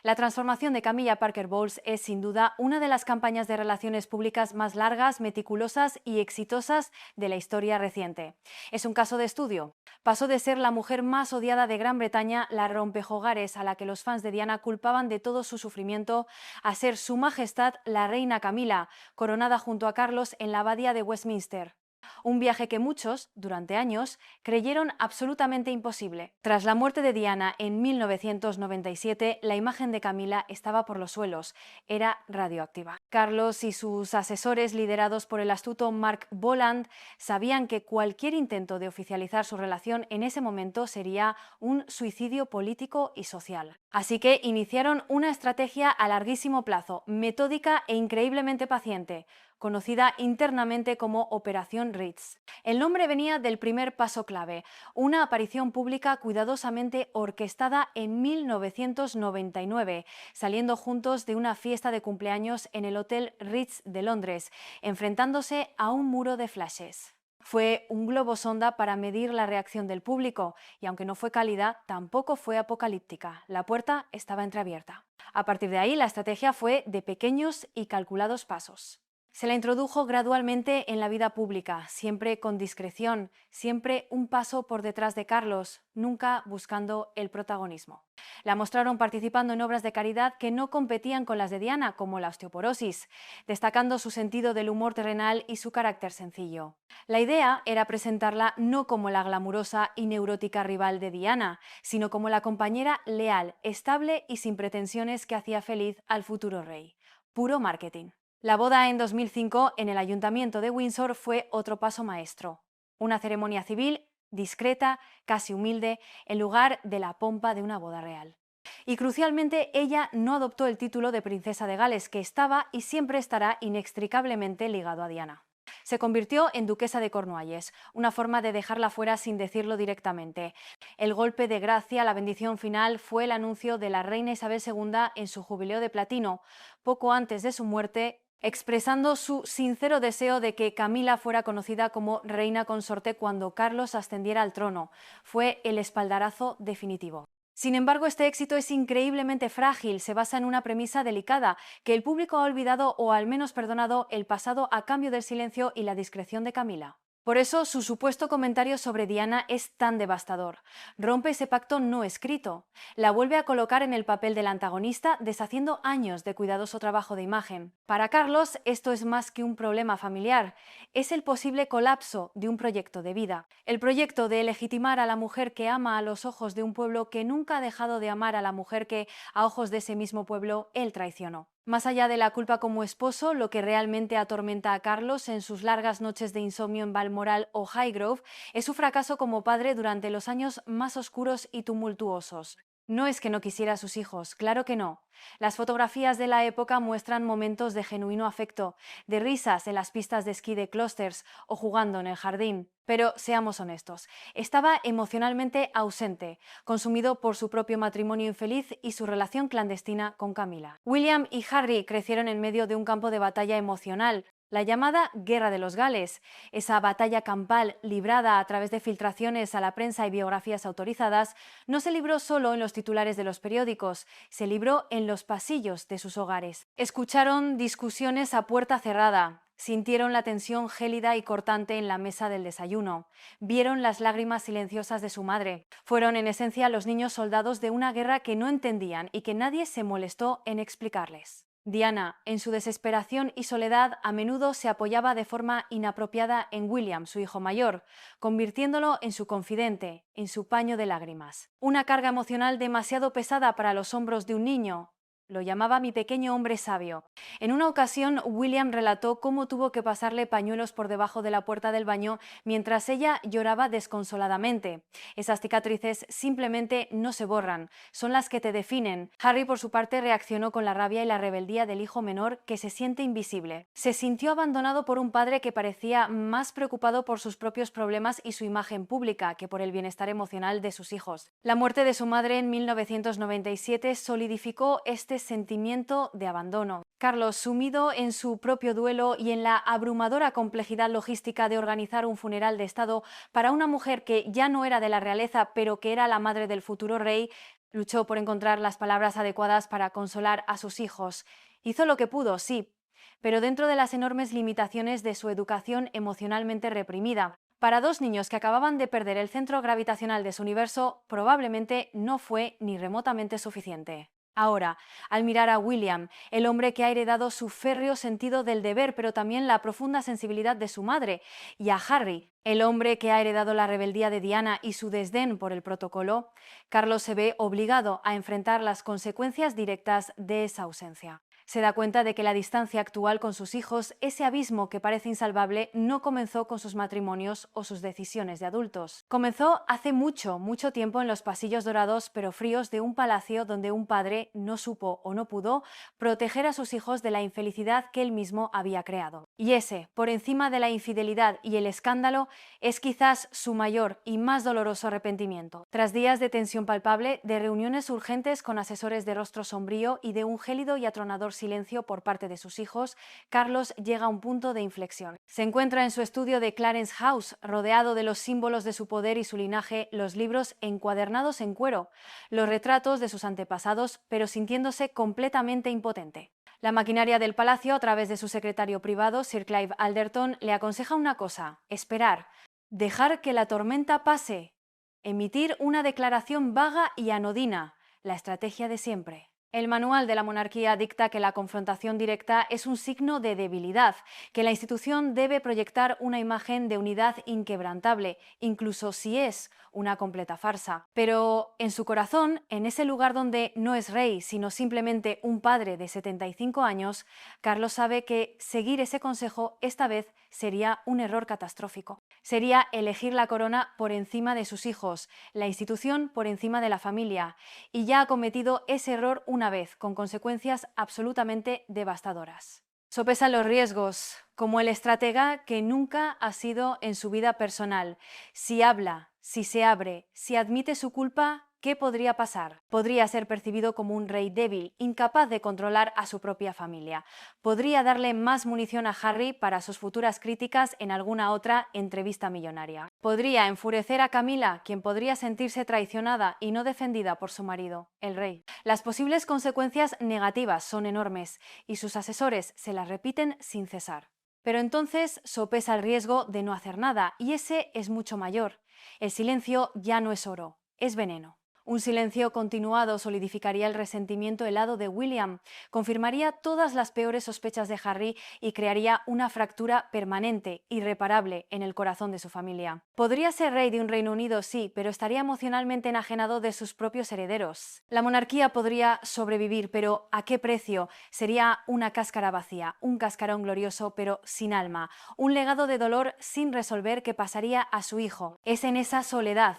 La transformación de Camilla Parker Bowles es sin duda una de las campañas de relaciones públicas más largas, meticulosas y exitosas de la historia reciente. Es un caso de estudio. Pasó de ser la mujer más odiada de Gran Bretaña, la rompehogares a la que los fans de Diana culpaban de todo su sufrimiento, a ser su majestad la reina Camila, coronada junto a Carlos en la abadía de Westminster. Un viaje que muchos, durante años, creyeron absolutamente imposible. Tras la muerte de Diana en 1997, la imagen de Camila estaba por los suelos, era radioactiva. Carlos y sus asesores, liderados por el astuto Mark Boland, sabían que cualquier intento de oficializar su relación en ese momento sería un suicidio político y social. Así que iniciaron una estrategia a larguísimo plazo, metódica e increíblemente paciente, conocida internamente como Operación Ritz. El nombre venía del primer paso clave, una aparición pública cuidadosamente orquestada en 1999, saliendo juntos de una fiesta de cumpleaños en el Hotel Ritz de Londres, enfrentándose a un muro de flashes. Fue un globo sonda para medir la reacción del público y, aunque no fue cálida, tampoco fue apocalíptica. La puerta estaba entreabierta. A partir de ahí, la estrategia fue de pequeños y calculados pasos. Se la introdujo gradualmente en la vida pública, siempre con discreción, siempre un paso por detrás de Carlos, nunca buscando el protagonismo. La mostraron participando en obras de caridad que no competían con las de Diana, como la osteoporosis, destacando su sentido del humor terrenal y su carácter sencillo. La idea era presentarla no como la glamurosa y neurótica rival de Diana, sino como la compañera leal, estable y sin pretensiones que hacía feliz al futuro rey. Puro marketing. La boda en 2005 en el Ayuntamiento de Windsor fue otro paso maestro. Una ceremonia civil, discreta, casi humilde, en lugar de la pompa de una boda real. Y crucialmente, ella no adoptó el título de princesa de Gales, que estaba y siempre estará inextricablemente ligado a Diana. Se convirtió en duquesa de Cornualles, una forma de dejarla fuera sin decirlo directamente. El golpe de gracia, la bendición final, fue el anuncio de la reina Isabel II en su jubileo de platino, poco antes de su muerte, expresando su sincero deseo de que Camila fuera conocida como reina consorte cuando Carlos ascendiera al trono. Fue el espaldarazo definitivo. Sin embargo, este éxito es increíblemente frágil, se basa en una premisa delicada, que el público ha olvidado o al menos perdonado el pasado a cambio del silencio y la discreción de Camila. Por eso, su supuesto comentario sobre Diana es tan devastador. Rompe ese pacto no escrito. La vuelve a colocar en el papel del antagonista, deshaciendo años de cuidadoso trabajo de imagen. Para Carlos, esto es más que un problema familiar. Es el posible colapso de un proyecto de vida. El proyecto de legitimar a la mujer que ama a los ojos de un pueblo que nunca ha dejado de amar a la mujer que, a ojos de ese mismo pueblo, él traicionó. Más allá de la culpa como esposo, lo que realmente atormenta a Carlos en sus largas noches de insomnio en Balmoral o Highgrove es su fracaso como padre durante los años más oscuros y tumultuosos. No es que no quisiera a sus hijos, claro que no. Las fotografías de la época muestran momentos de genuino afecto, de risas en las pistas de esquí de Closters o jugando en el jardín. Pero seamos honestos, estaba emocionalmente ausente, consumido por su propio matrimonio infeliz y su relación clandestina con Camila. William y Harry crecieron en medio de un campo de batalla emocional, la llamada Guerra de los Gales, esa batalla campal librada a través de filtraciones a la prensa y biografías autorizadas, no se libró solo en los titulares de los periódicos, se libró en los pasillos de sus hogares. Escucharon discusiones a puerta cerrada, sintieron la tensión gélida y cortante en la mesa del desayuno, vieron las lágrimas silenciosas de su madre. Fueron en esencia los niños soldados de una guerra que no entendían y que nadie se molestó en explicarles. Diana, en su desesperación y soledad, a menudo se apoyaba de forma inapropiada en William, su hijo mayor, convirtiéndolo en su confidente, en su paño de lágrimas. Una carga emocional demasiado pesada para los hombros de un niño. Lo llamaba mi pequeño hombre sabio. En una ocasión, William relató cómo tuvo que pasarle pañuelos por debajo de la puerta del baño mientras ella lloraba desconsoladamente. Esas cicatrices simplemente no se borran, son las que te definen. Harry, por su parte, reaccionó con la rabia y la rebeldía del hijo menor que se siente invisible. Se sintió abandonado por un padre que parecía más preocupado por sus propios problemas y su imagen pública que por el bienestar emocional de sus hijos. La muerte de su madre en 1997 solidificó este sentimiento de abandono. Carlos, sumido en su propio duelo y en la abrumadora complejidad logística de organizar un funeral de Estado para una mujer que ya no era de la realeza, pero que era la madre del futuro rey, luchó por encontrar las palabras adecuadas para consolar a sus hijos. Hizo lo que pudo, sí, pero dentro de las enormes limitaciones de su educación emocionalmente reprimida. Para dos niños que acababan de perder el centro gravitacional de su universo, probablemente no fue ni remotamente suficiente. Ahora, al mirar a William, el hombre que ha heredado su férreo sentido del deber, pero también la profunda sensibilidad de su madre, y a Harry, el hombre que ha heredado la rebeldía de Diana y su desdén por el protocolo, Carlos se ve obligado a enfrentar las consecuencias directas de esa ausencia. Se da cuenta de que la distancia actual con sus hijos, ese abismo que parece insalvable, no comenzó con sus matrimonios o sus decisiones de adultos. Comenzó hace mucho, mucho tiempo en los pasillos dorados pero fríos de un palacio donde un padre no supo o no pudo proteger a sus hijos de la infelicidad que él mismo había creado. Y ese, por encima de la infidelidad y el escándalo, es quizás su mayor y más doloroso arrepentimiento. Tras días de tensión palpable, de reuniones urgentes con asesores de rostro sombrío y de un gélido y atronador silencio por parte de sus hijos, Carlos llega a un punto de inflexión. Se encuentra en su estudio de Clarence House, rodeado de los símbolos de su poder y su linaje, los libros encuadernados en cuero, los retratos de sus antepasados, pero sintiéndose completamente impotente. La maquinaria del palacio, a través de su secretario privado, Sir Clive Alderton, le aconseja una cosa: esperar, dejar que la tormenta pase, emitir una declaración vaga y anodina, la estrategia de siempre. El manual de la monarquía dicta que la confrontación directa es un signo de debilidad, que la institución debe proyectar una imagen de unidad inquebrantable, incluso si es una completa farsa. Pero en su corazón, en ese lugar donde no es rey, sino simplemente un padre de 75 años, Carlos sabe que seguir ese consejo esta vez sería un error catastrófico. Sería elegir la corona por encima de sus hijos, la institución por encima de la familia, y ya ha cometido ese error una vez, con consecuencias absolutamente devastadoras. Sopesa los riesgos, como el estratega que nunca ha sido en su vida personal. Si habla, si se abre, si admite su culpa, ¿qué podría pasar? Podría ser percibido como un rey débil, incapaz de controlar a su propia familia. Podría darle más munición a Harry para sus futuras críticas en alguna otra entrevista millonaria. Podría enfurecer a Camila, quien podría sentirse traicionada y no defendida por su marido, el rey. Las posibles consecuencias negativas son enormes y sus asesores se las repiten sin cesar. Pero entonces sopesa el riesgo de no hacer nada, y ese es mucho mayor. El silencio ya no es oro, es veneno. Un silencio continuado solidificaría el resentimiento helado de William, confirmaría todas las peores sospechas de Harry y crearía una fractura permanente, irreparable, en el corazón de su familia. Podría ser rey de un Reino Unido, sí, pero estaría emocionalmente enajenado de sus propios herederos. La monarquía podría sobrevivir, pero ¿a qué precio? Sería una cáscara vacía, un cascarón glorioso, pero sin alma, un legado de dolor sin resolver que pasaría a su hijo. Es en esa soledad,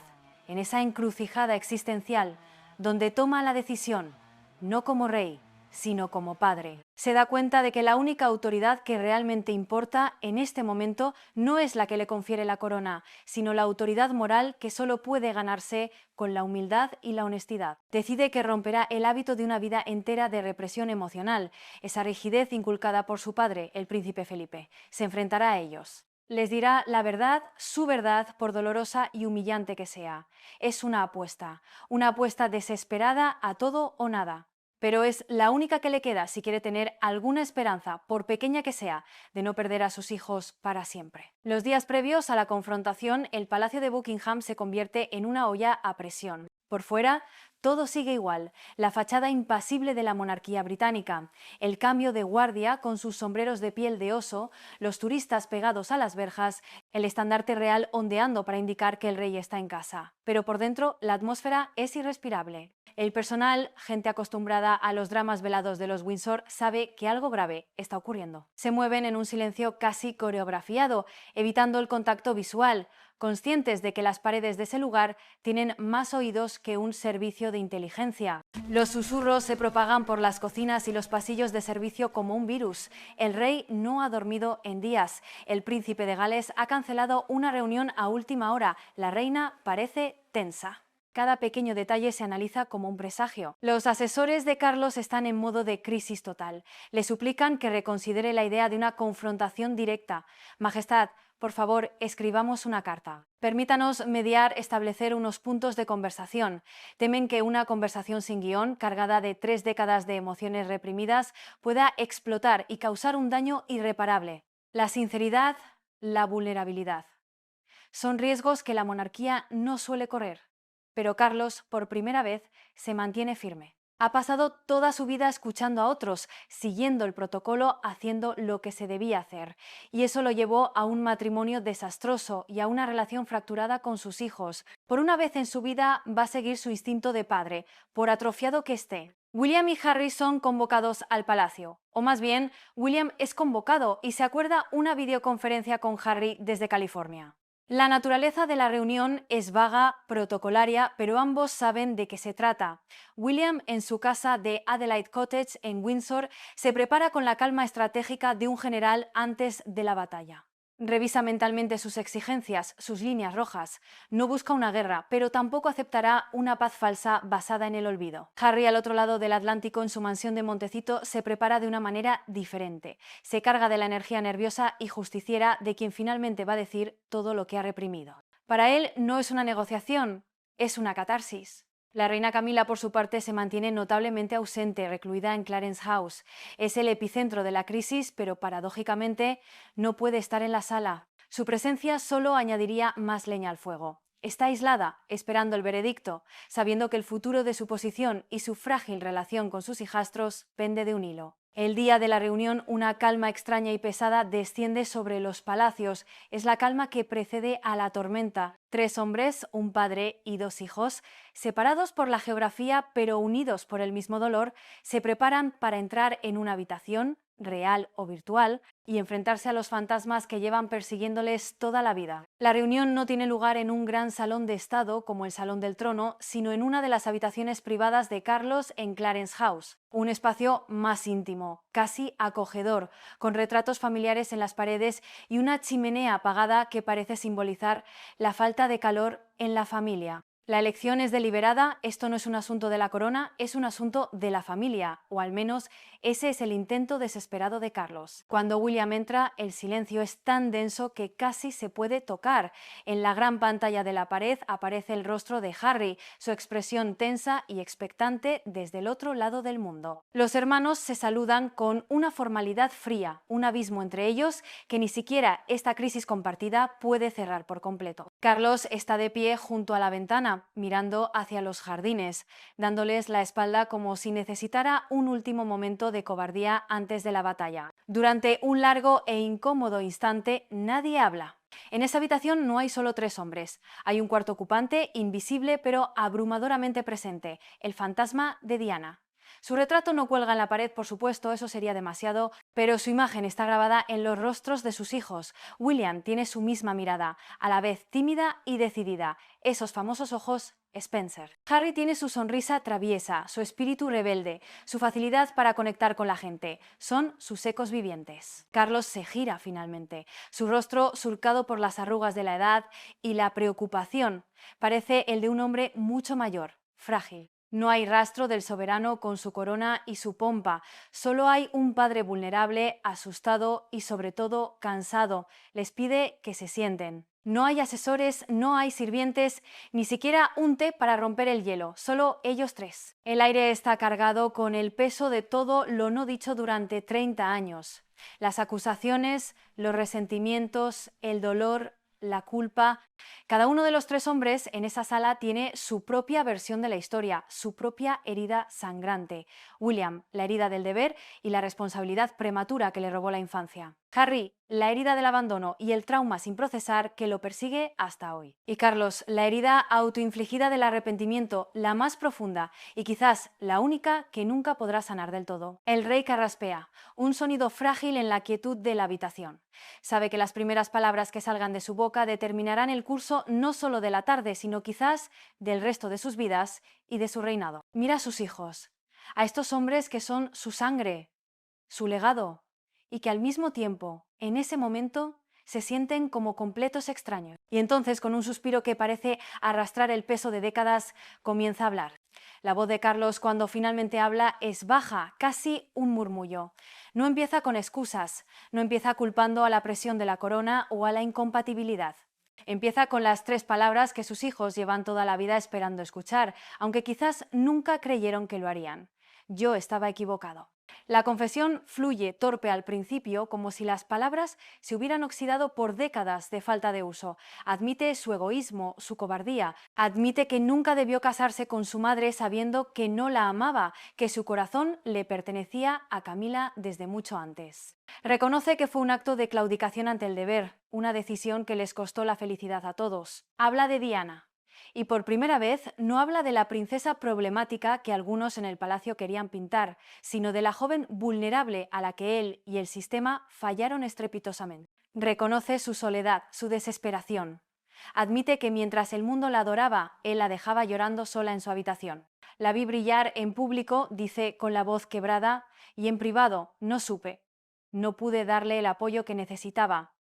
en esa encrucijada existencial, donde toma la decisión, no como rey, sino como padre. Se da cuenta de que la única autoridad que realmente importa en este momento no es la que le confiere la corona, sino la autoridad moral que solo puede ganarse con la humildad y la honestidad. Decide que romperá el hábito de una vida entera de represión emocional, esa rigidez inculcada por su padre, el príncipe Felipe. Se enfrentará a ellos. Les dirá la verdad, su verdad, por dolorosa y humillante que sea. Es una apuesta desesperada a todo o nada. Pero es la única que le queda si quiere tener alguna esperanza, por pequeña que sea, de no perder a sus hijos para siempre. Los días previos a la confrontación, el Palacio de Buckingham se convierte en una olla a presión. Por fuera, todo sigue igual, la fachada impasible de la monarquía británica, el cambio de guardia con sus sombreros de piel de oso, los turistas pegados a las verjas, el estandarte real ondeando para indicar que el rey está en casa. Pero por dentro la atmósfera es irrespirable. El personal, gente acostumbrada a los dramas velados de los Windsor, sabe que algo grave está ocurriendo. Se mueven en un silencio casi coreografiado, evitando el contacto visual, conscientes de que las paredes de ese lugar tienen más oídos que un servicio de inteligencia. Los susurros se propagan por las cocinas y los pasillos de servicio como un virus. El rey no ha dormido en días. El príncipe de Gales ha cancelado una reunión a última hora. La reina parece tensa. Cada pequeño detalle se analiza como un presagio. Los asesores de Carlos están en modo de crisis total. Le suplican que reconsidere la idea de una confrontación directa. Majestad, por favor, escribamos una carta. Permítanos mediar, establecer unos puntos de conversación. Temen que una conversación sin guión, cargada de 3 décadas de emociones reprimidas, pueda explotar y causar un daño irreparable. La sinceridad, la vulnerabilidad. Son riesgos que la monarquía no suele correr. Pero Carlos, por primera vez, se mantiene firme. Ha pasado toda su vida escuchando a otros, siguiendo el protocolo, haciendo lo que se debía hacer. Y eso lo llevó a un matrimonio desastroso y a una relación fracturada con sus hijos. Por una vez en su vida va a seguir su instinto de padre, por atrofiado que esté. William y Harry son convocados al palacio. O más bien, William es convocado y se acuerda una videoconferencia con Harry desde California. La naturaleza de la reunión es vaga, protocolaria, pero ambos saben de qué se trata. William, en su casa de Adelaide Cottage, en Windsor, se prepara con la calma estratégica de un general antes de la batalla. Revisa mentalmente sus exigencias, sus líneas rojas. No busca una guerra, pero tampoco aceptará una paz falsa basada en el olvido. Harry, al otro lado del Atlántico, en su mansión de Montecito, se prepara de una manera diferente. Se carga de la energía nerviosa y justiciera de quien finalmente va a decir todo lo que ha reprimido. Para él no es una negociación, es una catarsis. La reina Camila, por su parte, se mantiene notablemente ausente, recluida en Clarence House. Es el epicentro de la crisis, pero paradójicamente no puede estar en la sala. Su presencia solo añadiría más leña al fuego. Está aislada, esperando el veredicto, sabiendo que el futuro de su posición y su frágil relación con sus hijastros pende de un hilo. El día de la reunión, una calma extraña y pesada desciende sobre los palacios. Es la calma que precede a la tormenta. 3 hombres, un padre y 2 hijos, separados por la geografía pero unidos por el mismo dolor, se preparan para entrar en una habitación, real o virtual, y enfrentarse a los fantasmas que llevan persiguiéndoles toda la vida. La reunión no tiene lugar en un gran salón de estado como el Salón del Trono, sino en una de las habitaciones privadas de Carlos en Clarence House, un espacio más íntimo, casi acogedor, con retratos familiares en las paredes y una chimenea apagada que parece simbolizar la falta de calor en la familia. La elección es deliberada, esto no es un asunto de la corona, es un asunto de la familia, o al menos ese es el intento desesperado de Carlos. Cuando William entra, el silencio es tan denso que casi se puede tocar. En la gran pantalla de la pared aparece el rostro de Harry, su expresión tensa y expectante desde el otro lado del mundo. Los hermanos se saludan con una formalidad fría, un abismo entre ellos que ni siquiera esta crisis compartida puede cerrar por completo. Carlos está de pie junto a la ventana, mirando hacia los jardines, dándoles la espalda como si necesitara un último momento de cobardía antes de la batalla. Durante un largo e incómodo instante, nadie habla. En esa habitación no hay solo 3 hombres. Hay un cuarto ocupante, invisible pero abrumadoramente presente, el fantasma de Diana. Su retrato no cuelga en la pared, por supuesto, eso sería demasiado, pero su imagen está grabada en los rostros de sus hijos. William tiene su misma mirada, a la vez tímida y decidida, esos famosos ojos Spencer. Harry tiene su sonrisa traviesa, su espíritu rebelde, su facilidad para conectar con la gente. Son sus ecos vivientes. Carlos se gira finalmente, su rostro surcado por las arrugas de la edad y la preocupación. Parece el de un hombre mucho mayor, frágil. No hay rastro del soberano con su corona y su pompa, solo hay un padre vulnerable, asustado y sobre todo cansado. Les pide que se sienten. No hay asesores, no hay sirvientes, ni siquiera un té para romper el hielo, solo ellos 3. El aire está cargado con el peso de todo lo no dicho durante 30 años. Las acusaciones, los resentimientos, el dolor, la culpa. Cada uno de los 3 hombres en esa sala tiene su propia versión de la historia, su propia herida sangrante. William, la herida del deber y la responsabilidad prematura que le robó la infancia. Harry, la herida del abandono y el trauma sin procesar que lo persigue hasta hoy. Y Carlos, la herida autoinfligida del arrepentimiento, la más profunda y quizás la única que nunca podrá sanar del todo. El rey carraspea, un sonido frágil en la quietud de la habitación. Sabe que las primeras palabras que salgan de su boca determinarán el curso no solo de la tarde, sino quizás del resto de sus vidas y de su reinado. Mira a sus hijos, a estos hombres que son su sangre, su legado, y que al mismo tiempo, en ese momento, se sienten como completos extraños. Y entonces, con un suspiro que parece arrastrar el peso de décadas, comienza a hablar. La voz de Carlos, cuando finalmente habla, es baja, casi un murmullo. No empieza con excusas, no empieza culpando a la presión de la corona o a la incompatibilidad. Empieza con las 3 palabras que sus hijos llevan toda la vida esperando escuchar, aunque quizás nunca creyeron que lo harían. Yo estaba equivocado. La confesión fluye torpe al principio, como si las palabras se hubieran oxidado por décadas de falta de uso. Admite su egoísmo, su cobardía, admite que nunca debió casarse con su madre sabiendo que no la amaba, que su corazón le pertenecía a Camila desde mucho antes. Reconoce que fue un acto de claudicación ante el deber, una decisión que les costó la felicidad a todos. Habla de Diana. Y por primera vez no habla de la princesa problemática que algunos en el palacio querían pintar, sino de la joven vulnerable a la que él y el sistema fallaron estrepitosamente. Reconoce su soledad, su desesperación. Admite que mientras el mundo la adoraba, él la dejaba llorando sola en su habitación. La vi brillar en público, dice con la voz quebrada, y en privado no supe. No pude darle el apoyo que necesitaba,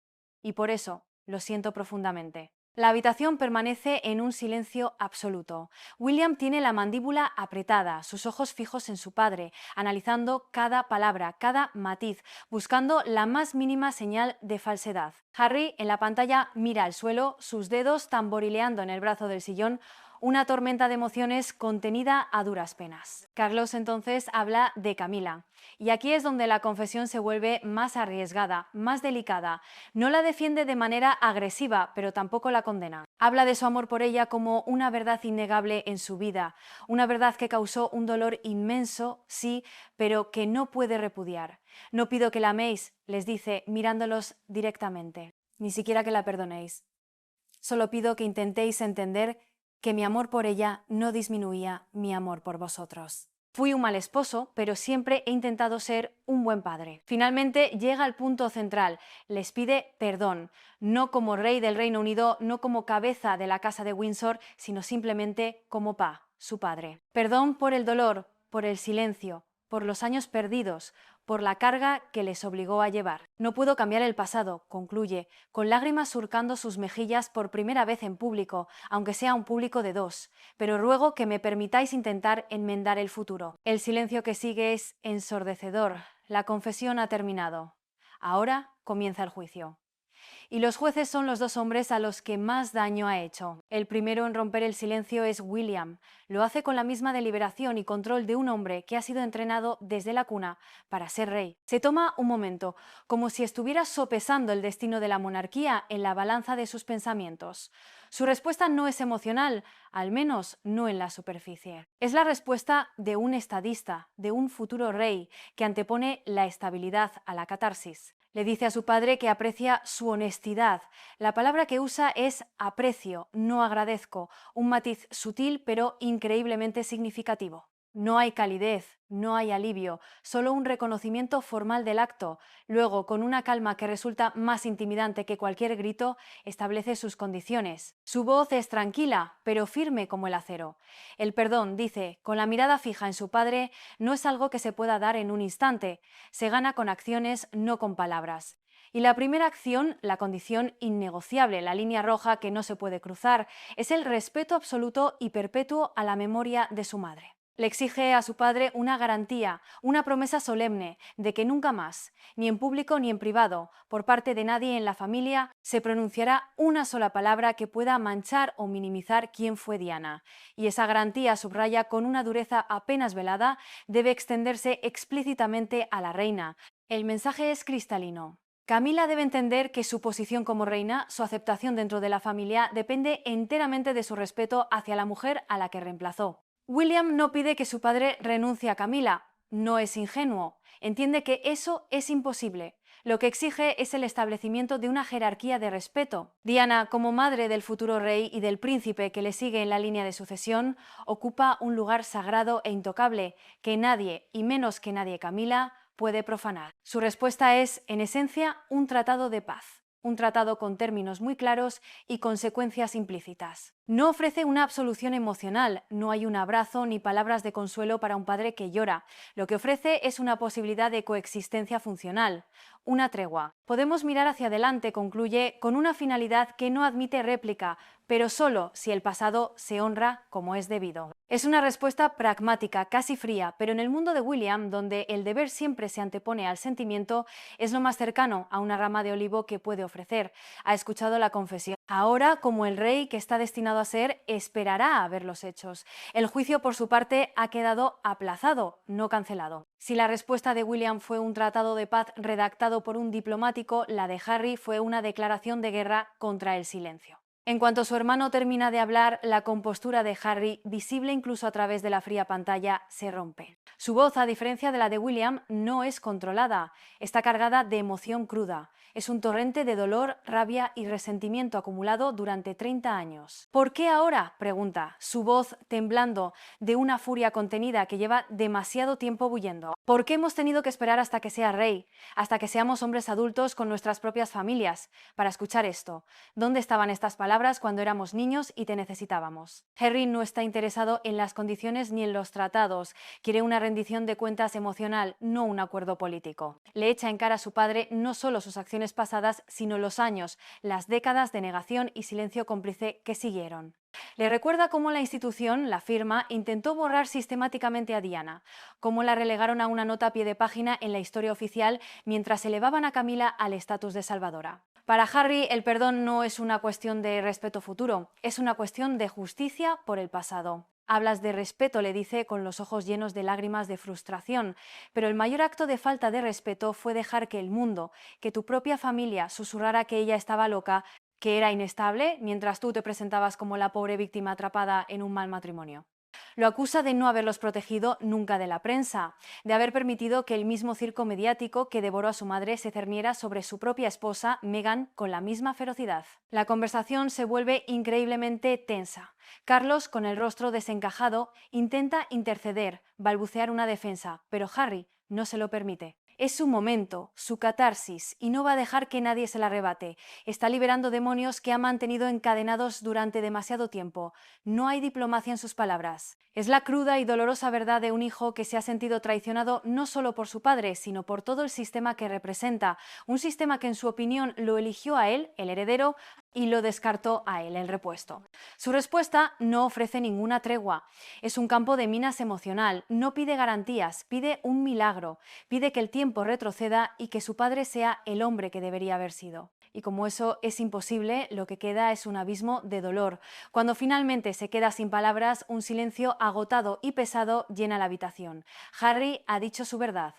y por eso lo siento profundamente. La habitación permanece en un silencio absoluto. William tiene la mandíbula apretada, sus ojos fijos en su padre, analizando cada palabra, cada matiz, buscando la más mínima señal de falsedad. Harry, en la pantalla, mira al suelo, sus dedos tamborileando en el brazo del sillón, una tormenta de emociones contenida a duras penas. Carlos entonces habla de Camila. Y aquí es donde la confesión se vuelve más arriesgada, más delicada. No la defiende de manera agresiva, pero tampoco la condena. Habla de su amor por ella como una verdad innegable en su vida, una verdad que causó un dolor inmenso, sí, pero que no puede repudiar. No pido que la améis, les dice, mirándolos directamente, ni siquiera que la perdonéis. Solo pido que intentéis entender que mi amor por ella no disminuía mi amor por vosotros. Fui un mal esposo, pero siempre he intentado ser un buen padre. Finalmente llega al punto central, les pide perdón, no como rey del Reino Unido, no como cabeza de la Casa de Windsor, sino simplemente como su padre. Perdón por el dolor, por el silencio, por los años perdidos, por la carga que les obligó a llevar. No puedo cambiar el pasado, concluye, con lágrimas surcando sus mejillas por primera vez en público, aunque sea un público de dos, pero ruego que me permitáis intentar enmendar el futuro. El silencio que sigue es ensordecedor. La confesión ha terminado. Ahora comienza el juicio. Y los jueces son los dos hombres a los que más daño ha hecho. El primero en romper el silencio es William. Lo hace con la misma deliberación y control de un hombre que ha sido entrenado desde la cuna para ser rey. Se toma un momento, como si estuviera sopesando el destino de la monarquía en la balanza de sus pensamientos. Su respuesta no es emocional, al menos no en la superficie. Es la respuesta de un estadista, de un futuro rey, que antepone la estabilidad a la catarsis. Le dice a su padre que aprecia su honestidad. La palabra que usa es aprecio, no agradezco, un matiz sutil pero increíblemente significativo. No hay calidez, no hay alivio, solo un reconocimiento formal del acto. Luego, con una calma que resulta más intimidante que cualquier grito, establece sus condiciones. Su voz es tranquila, pero firme como el acero. El perdón, dice, con la mirada fija en su padre, no es algo que se pueda dar en un instante. Se gana con acciones, no con palabras. Y la primera acción, la condición innegociable, la línea roja que no se puede cruzar, es el respeto absoluto y perpetuo a la memoria de su madre. Le exige a su padre una garantía, una promesa solemne de que nunca más, ni en público ni en privado, por parte de nadie en la familia, se pronunciará una sola palabra que pueda manchar o minimizar quién fue Diana. Y esa garantía, subraya con una dureza apenas velada, debe extenderse explícitamente a la reina. El mensaje es cristalino. Camila debe entender que su posición como reina, su aceptación dentro de la familia, depende enteramente de su respeto hacia la mujer a la que reemplazó. William no pide que su padre renuncie a Camila, no es ingenuo, entiende que eso es imposible. Lo que exige es el establecimiento de una jerarquía de respeto. Diana, como madre del futuro rey y del príncipe que le sigue en la línea de sucesión, ocupa un lugar sagrado e intocable que nadie, y menos que nadie Camila, puede profanar. Su respuesta es, en esencia, un tratado de paz. Un tratado con términos muy claros y consecuencias implícitas. No ofrece una absolución emocional, no hay un abrazo ni palabras de consuelo para un padre que llora. Lo que ofrece es una posibilidad de coexistencia funcional, una tregua. Podemos mirar hacia adelante, concluye, con una finalidad que no admite réplica, pero solo si el pasado se honra como es debido. Es una respuesta pragmática, casi fría, pero en el mundo de William, donde el deber siempre se antepone al sentimiento, es lo más cercano a una rama de olivo que puede ofrecer. Ha escuchado la confesión. Ahora, como el rey que está destinado a ser, esperará a ver los hechos. El juicio, por su parte, ha quedado aplazado, no cancelado. Si la respuesta de William fue un tratado de paz redactado por un diplomático, la de Harry fue una declaración de guerra contra el silencio. En cuanto su hermano termina de hablar, la compostura de Harry, visible incluso a través de la fría pantalla, se rompe. Su voz, a diferencia de la de William, no es controlada, está cargada de emoción cruda. Es un torrente de dolor, rabia y resentimiento acumulado durante 30 años. ¿Por qué ahora?, pregunta, su voz temblando de una furia contenida que lleva demasiado tiempo bullendo. ¿Por qué hemos tenido que esperar hasta que sea rey, hasta que seamos hombres adultos con nuestras propias familias, para escuchar esto? ¿Dónde estaban estas palabras cuando éramos niños y te necesitábamos? Harry no está interesado en las condiciones ni en los tratados. Quiere una rendición de cuentas emocional, no un acuerdo político. Le echa en cara a su padre no solo sus acciones pasadas, sino los años, las décadas de negación y silencio cómplice que siguieron. Le recuerda cómo la institución, la firma, intentó borrar sistemáticamente a Diana, cómo la relegaron a una nota a pie de página en la historia oficial mientras elevaban a Camila al estatus de salvadora. Para Harry, el perdón no es una cuestión de respeto futuro, es una cuestión de justicia por el pasado. Hablas de respeto, le dice con los ojos llenos de lágrimas de frustración, pero el mayor acto de falta de respeto fue dejar que el mundo, que tu propia familia susurrara que ella estaba loca, que era inestable, mientras tú te presentabas como la pobre víctima atrapada en un mal matrimonio. Lo acusa de no haberlos protegido nunca de la prensa, de haber permitido que el mismo circo mediático que devoró a su madre se cerniera sobre su propia esposa, Meghan, con la misma ferocidad. La conversación se vuelve increíblemente tensa. Carlos, con el rostro desencajado, intenta interceder, balbucear una defensa, pero Harry no se lo permite. Es su momento, su catarsis, y no va a dejar que nadie se la arrebate. Está liberando demonios que ha mantenido encadenados durante demasiado tiempo. No hay diplomacia en sus palabras. Es la cruda y dolorosa verdad de un hijo que se ha sentido traicionado no solo por su padre, sino por todo el sistema que representa. Un sistema que en su opinión lo eligió a él, el heredero, y lo descartó a él, el repuesto. Su respuesta no ofrece ninguna tregua. Es un campo de minas emocional. No pide garantías, pide un milagro. Pide que el tiempo retroceda y que su padre sea el hombre que debería haber sido. Y como eso es imposible, lo que queda es un abismo de dolor. Cuando finalmente se queda sin palabras, un silencio agotado y pesado llena la habitación. Harry ha dicho su verdad.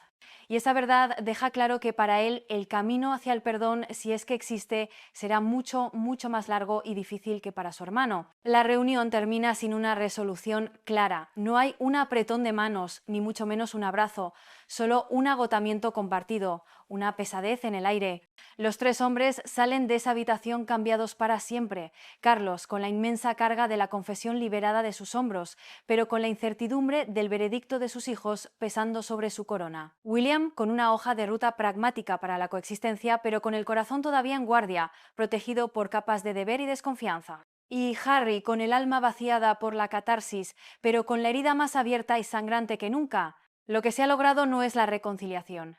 Y esa verdad deja claro que para él el camino hacia el perdón, si es que existe, será mucho, mucho más largo y difícil que para su hermano. La reunión termina sin una resolución clara. No hay un apretón de manos, ni mucho menos un abrazo, solo un agotamiento compartido, una pesadez en el aire. Los tres hombres salen de esa habitación cambiados para siempre. Carlos, con la inmensa carga de la confesión liberada de sus hombros, pero con la incertidumbre del veredicto de sus hijos pesando sobre su corona. William, con una hoja de ruta pragmática para la coexistencia, pero con el corazón todavía en guardia, protegido por capas de deber y desconfianza. Y Harry, con el alma vaciada por la catarsis, pero con la herida más abierta y sangrante que nunca. Lo que se ha logrado no es la reconciliación,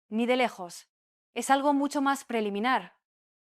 ni de lejos. Es algo mucho más preliminar,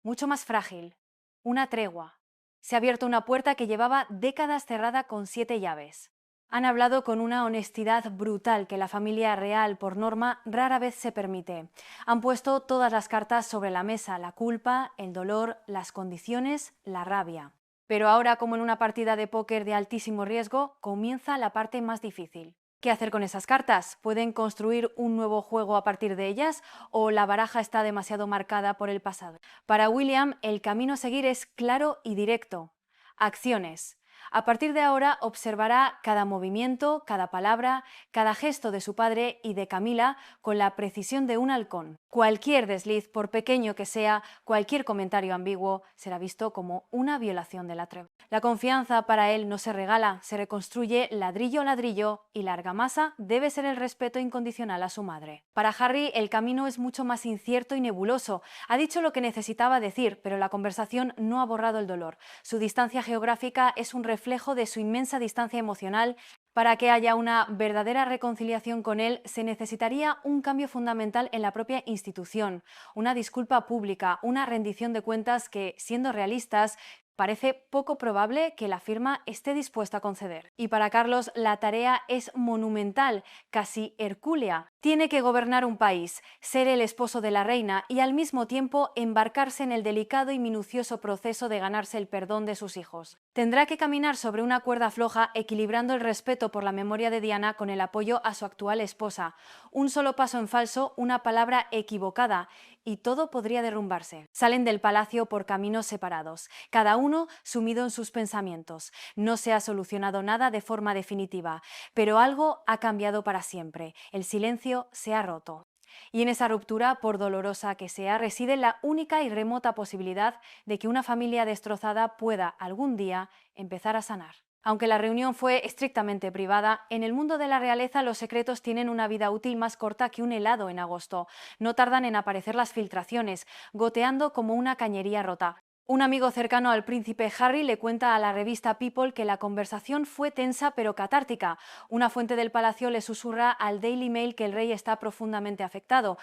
mucho más frágil, una tregua. Se ha abierto una puerta que llevaba décadas cerrada con 7 llaves. Han hablado con una honestidad brutal que la familia real, por norma, rara vez se permite. Han puesto todas las cartas sobre la mesa, la culpa, el dolor, las condiciones, la rabia. Pero ahora, como en una partida de póker de altísimo riesgo, comienza la parte más difícil. ¿Qué hacer con esas cartas? ¿Pueden construir un nuevo juego a partir de ellas o la baraja está demasiado marcada por el pasado? Para William, el camino a seguir es claro y directo. Acciones. A partir de ahora observará cada movimiento, cada palabra, cada gesto de su padre y de Camila con la precisión de un halcón. Cualquier desliz, por pequeño que sea, cualquier comentario ambiguo, será visto como una violación de la tregua. La confianza para él no se regala, se reconstruye ladrillo a ladrillo y la argamasa debe ser el respeto incondicional a su madre. Para Harry el camino es mucho más incierto y nebuloso. Ha dicho lo que necesitaba decir, pero la conversación no ha borrado el dolor. Su distancia geográfica es un reflejo de su inmensa distancia emocional. Para que haya una verdadera reconciliación con él, se necesitaría un cambio fundamental en la propia institución, una disculpa pública, una rendición de cuentas que, siendo realistas, parece poco probable que la firma esté dispuesta a conceder. Y para Carlos la tarea es monumental, casi hercúlea. Tiene que gobernar un país, ser el esposo de la reina y al mismo tiempo embarcarse en el delicado y minucioso proceso de ganarse el perdón de sus hijos. Tendrá que caminar sobre una cuerda floja, equilibrando el respeto por la memoria de Diana con el apoyo a su actual esposa. Un solo paso en falso, una palabra equivocada, y todo podría derrumbarse. Salen del palacio por caminos separados, cada uno sumido en sus pensamientos. No se ha solucionado nada de forma definitiva, pero algo ha cambiado para siempre. El silencio se ha roto. Y en esa ruptura, por dolorosa que sea, reside la única y remota posibilidad de que una familia destrozada pueda algún día empezar a sanar. Aunque la reunión fue estrictamente privada, en el mundo de la realeza los secretos tienen una vida útil más corta que un helado en agosto. No tardan en aparecer las filtraciones, goteando como una cañería rota. Un amigo cercano al príncipe Harry le cuenta a la revista People que la conversación fue tensa pero catártica. Una fuente del palacio le susurra al Daily Mail que el rey está profundamente afectado.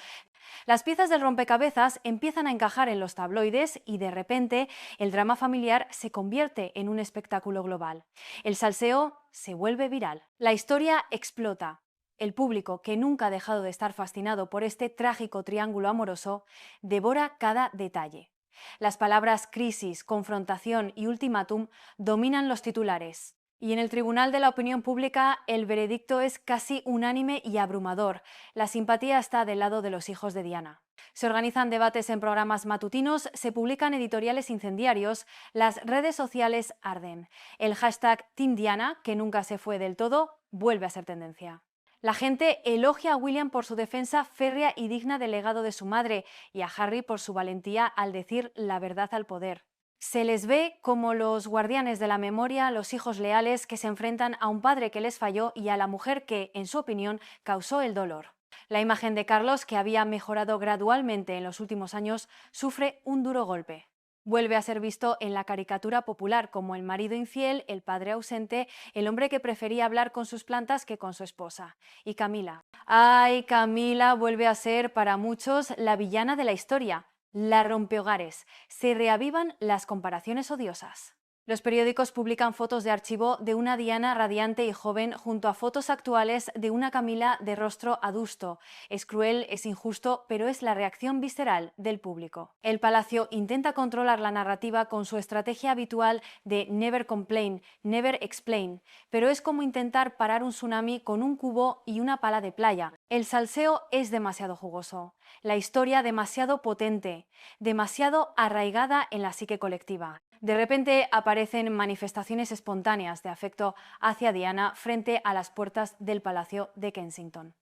Las piezas del rompecabezas empiezan a encajar en los tabloides y de repente el drama familiar se convierte en un espectáculo global. El salseo se vuelve viral. La historia explota. El público, que nunca ha dejado de estar fascinado por este trágico triángulo amoroso, devora cada detalle. Las palabras crisis, confrontación y ultimátum dominan los titulares. Y en el Tribunal de la Opinión Pública el veredicto es casi unánime y abrumador. La simpatía está del lado de los hijos de Diana. Se organizan debates en programas matutinos, se publican editoriales incendiarios, las redes sociales arden. El hashtag Team Diana, que nunca se fue del todo, vuelve a ser tendencia. La gente elogia a William por su defensa férrea y digna del legado de su madre y a Harry por su valentía al decir la verdad al poder. Se les ve como los guardianes de la memoria, los hijos leales que se enfrentan a un padre que les falló y a la mujer que, en su opinión, causó el dolor. La imagen de Carlos, que había mejorado gradualmente en los últimos años, sufre un duro golpe. Vuelve a ser visto en la caricatura popular como el marido infiel, el padre ausente, el hombre que prefería hablar con sus plantas que con su esposa. Y Camila. ¡Ay, Camila vuelve a ser para muchos la villana de la historia! La rompehogares. Se reavivan las comparaciones odiosas. Los periódicos publican fotos de archivo de una Diana radiante y joven junto a fotos actuales de una Camila de rostro adusto. Es cruel, es injusto, pero es la reacción visceral del público. El Palacio intenta controlar la narrativa con su estrategia habitual de never complain, never explain, pero es como intentar parar un tsunami con un cubo y una pala de playa. El salseo es demasiado jugoso, la historia demasiado potente, demasiado arraigada en la psique colectiva. De repente aparecen manifestaciones espontáneas de afecto hacia Diana frente a las puertas del Palacio de Kensington.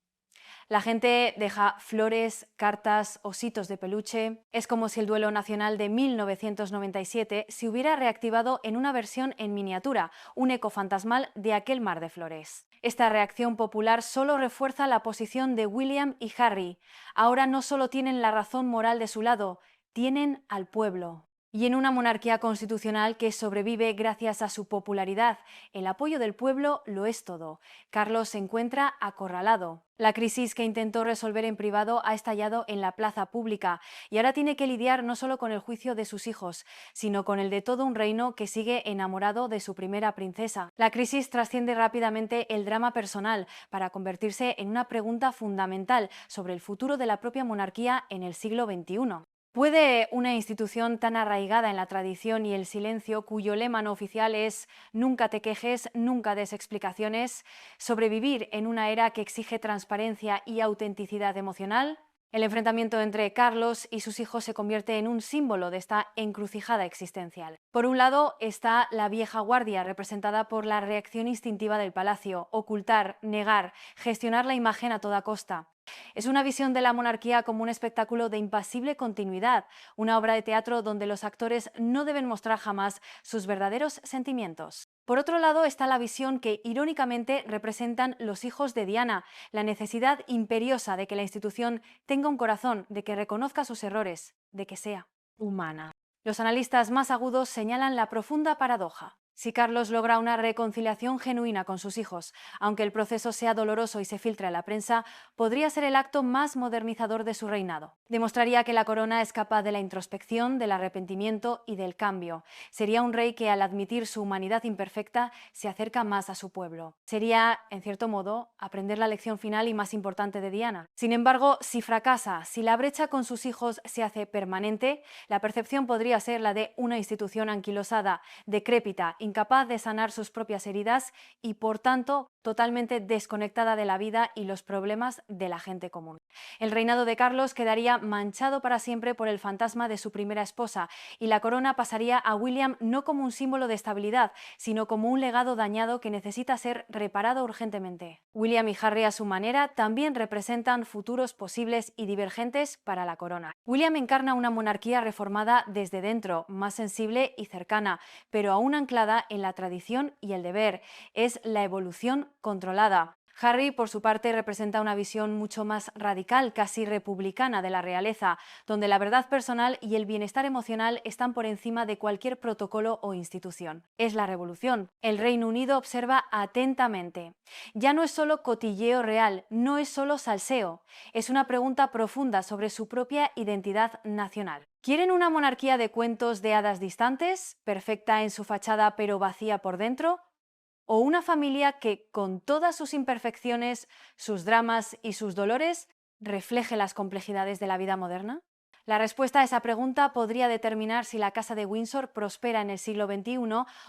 La gente deja flores, cartas, ositos de peluche. Es como si el duelo nacional de 1997 se hubiera reactivado en una versión en miniatura, un eco fantasmal de aquel mar de flores. Esta reacción popular solo refuerza la posición de William y Harry. Ahora no solo tienen la razón moral de su lado, tienen al pueblo. Y en una monarquía constitucional que sobrevive gracias a su popularidad, el apoyo del pueblo lo es todo. Carlos se encuentra acorralado. La crisis que intentó resolver en privado ha estallado en la plaza pública y ahora tiene que lidiar no solo con el juicio de sus hijos, sino con el de todo un reino que sigue enamorado de su primera princesa. La crisis trasciende rápidamente el drama personal para convertirse en una pregunta fundamental sobre el futuro de la propia monarquía en el siglo XXI. ¿Puede una institución tan arraigada en la tradición y el silencio, cuyo lema no oficial es «nunca te quejes, nunca des explicaciones», sobrevivir en una era que exige transparencia y autenticidad emocional? El enfrentamiento entre Carlos y sus hijos se convierte en un símbolo de esta encrucijada existencial. Por un lado está la vieja guardia, representada por la reacción instintiva del palacio: ocultar, negar, gestionar la imagen a toda costa. Es una visión de la monarquía como un espectáculo de impasible continuidad, una obra de teatro donde los actores no deben mostrar jamás sus verdaderos sentimientos. Por otro lado está la visión que irónicamente representan los hijos de Diana, la necesidad imperiosa de que la institución tenga un corazón, de que reconozca sus errores, de que sea humana. Los analistas más agudos señalan la profunda paradoja. Si Carlos logra una reconciliación genuina con sus hijos, aunque el proceso sea doloroso y se filtre a la prensa, podría ser el acto más modernizador de su reinado. Demostraría que la corona es capaz de la introspección, del arrepentimiento y del cambio. Sería un rey que, al admitir su humanidad imperfecta, se acerca más a su pueblo. Sería, en cierto modo, aprender la lección final y más importante de Diana. Sin embargo, si fracasa, si la brecha con sus hijos se hace permanente, la percepción podría ser la de una institución anquilosada, decrépita, incapaz de sanar sus propias heridas y, por tanto, totalmente desconectada de la vida y los problemas de la gente común. El reinado de Carlos quedaría manchado para siempre por el fantasma de su primera esposa y la corona pasaría a William no como un símbolo de estabilidad, sino como un legado dañado que necesita ser reparado urgentemente. William y Harry, a su manera, también representan futuros posibles y divergentes para la corona. William encarna una monarquía reformada desde dentro, más sensible y cercana, pero aún anclada en la tradición y el deber. Es la evolución controlada. Harry, por su parte, representa una visión mucho más radical, casi republicana de la realeza, donde la verdad personal y el bienestar emocional están por encima de cualquier protocolo o institución. Es la revolución. El Reino Unido observa atentamente. Ya no es solo cotilleo real, no es solo salseo, es una pregunta profunda sobre su propia identidad nacional. ¿Quieren una monarquía de cuentos de hadas distantes, perfecta en su fachada pero vacía por dentro? ¿O una familia que, con todas sus imperfecciones, sus dramas y sus dolores, refleje las complejidades de la vida moderna? La respuesta a esa pregunta podría determinar si la Casa de Windsor prospera en el siglo XXI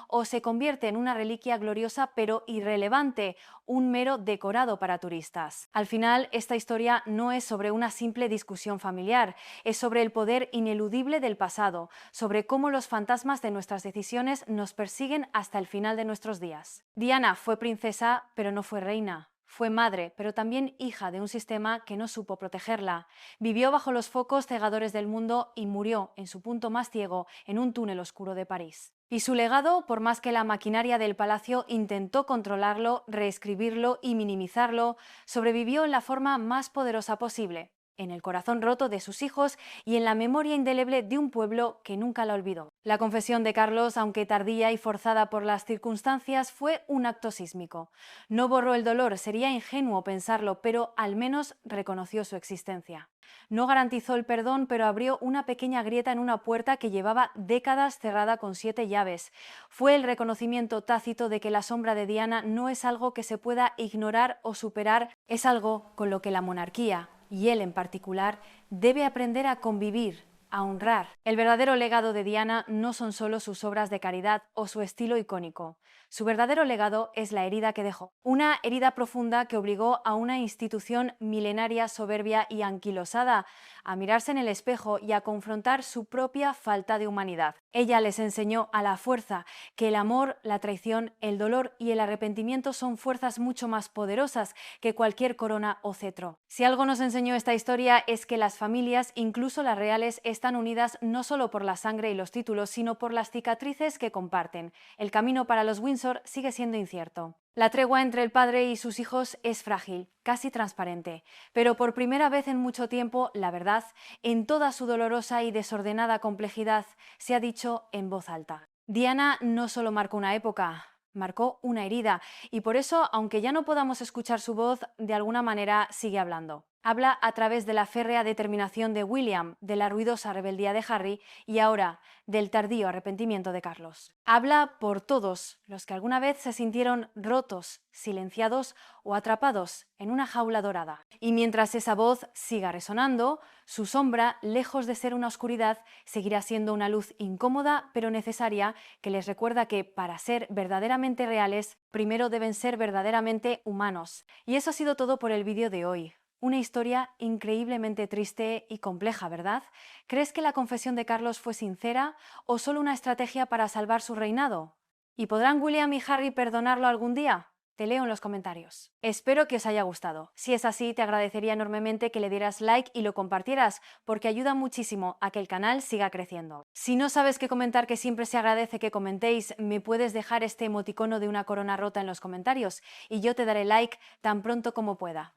o se convierte en una reliquia gloriosa pero irrelevante, un mero decorado para turistas. Al final, esta historia no es sobre una simple discusión familiar, es sobre el poder ineludible del pasado, sobre cómo los fantasmas de nuestras decisiones nos persiguen hasta el final de nuestros días. Diana fue princesa, pero no fue reina. Fue madre, pero también hija de un sistema que no supo protegerla. Vivió bajo los focos cegadores del mundo y murió, en su punto más ciego, en un túnel oscuro de París. Y su legado, por más que la maquinaria del palacio intentó controlarlo, reescribirlo y minimizarlo, sobrevivió en la forma más poderosa posible, en el corazón roto de sus hijos y en la memoria indeleble de un pueblo que nunca la olvidó. La confesión de Carlos, aunque tardía y forzada por las circunstancias, fue un acto sísmico. No borró el dolor, sería ingenuo pensarlo, pero al menos reconoció su existencia. No garantizó el perdón, pero abrió una pequeña grieta en una puerta que llevaba décadas cerrada con 7 llaves. Fue el reconocimiento tácito de que la sombra de Diana no es algo que se pueda ignorar o superar, es algo con lo que la monarquía, y él en particular, debe aprender a convivir, a honrar. El verdadero legado de Diana no son solo sus obras de caridad o su estilo icónico. Su verdadero legado es la herida que dejó. Una herida profunda que obligó a una institución milenaria, soberbia y anquilosada a mirarse en el espejo y a confrontar su propia falta de humanidad. Ella les enseñó a la fuerza que el amor, la traición, el dolor y el arrepentimiento son fuerzas mucho más poderosas que cualquier corona o cetro. Si algo nos enseñó esta historia es que las familias, incluso las reales, están unidas no solo por la sangre y los títulos, sino por las cicatrices que comparten. El camino para los Windsor sigue siendo incierto. La tregua entre el padre y sus hijos es frágil, casi transparente, pero por primera vez en mucho tiempo, la verdad, en toda su dolorosa y desordenada complejidad, se ha dicho en voz alta. Diana no solo marcó una época, marcó una herida, y por eso, aunque ya no podamos escuchar su voz, de alguna manera sigue hablando. Habla a través de la férrea determinación de William, de la ruidosa rebeldía de Harry y ahora del tardío arrepentimiento de Carlos. Habla por todos los que alguna vez se sintieron rotos, silenciados o atrapados en una jaula dorada. Y mientras esa voz siga resonando, su sombra, lejos de ser una oscuridad, seguirá siendo una luz incómoda pero necesaria que les recuerda que para ser verdaderamente reales, primero deben ser verdaderamente humanos. Y eso ha sido todo por el vídeo de hoy. Una historia increíblemente triste y compleja, ¿verdad? ¿Crees que la confesión de Carlos fue sincera o solo una estrategia para salvar su reinado? ¿Y podrán William y Harry perdonarlo algún día? Te leo en los comentarios. Espero que os haya gustado. Si es así, te agradecería enormemente que le dieras like y lo compartieras, porque ayuda muchísimo a que el canal siga creciendo. Si no sabes qué comentar, que siempre se agradece que comentéis, me puedes dejar este emoticono de una corona rota en los comentarios y yo te daré like tan pronto como pueda.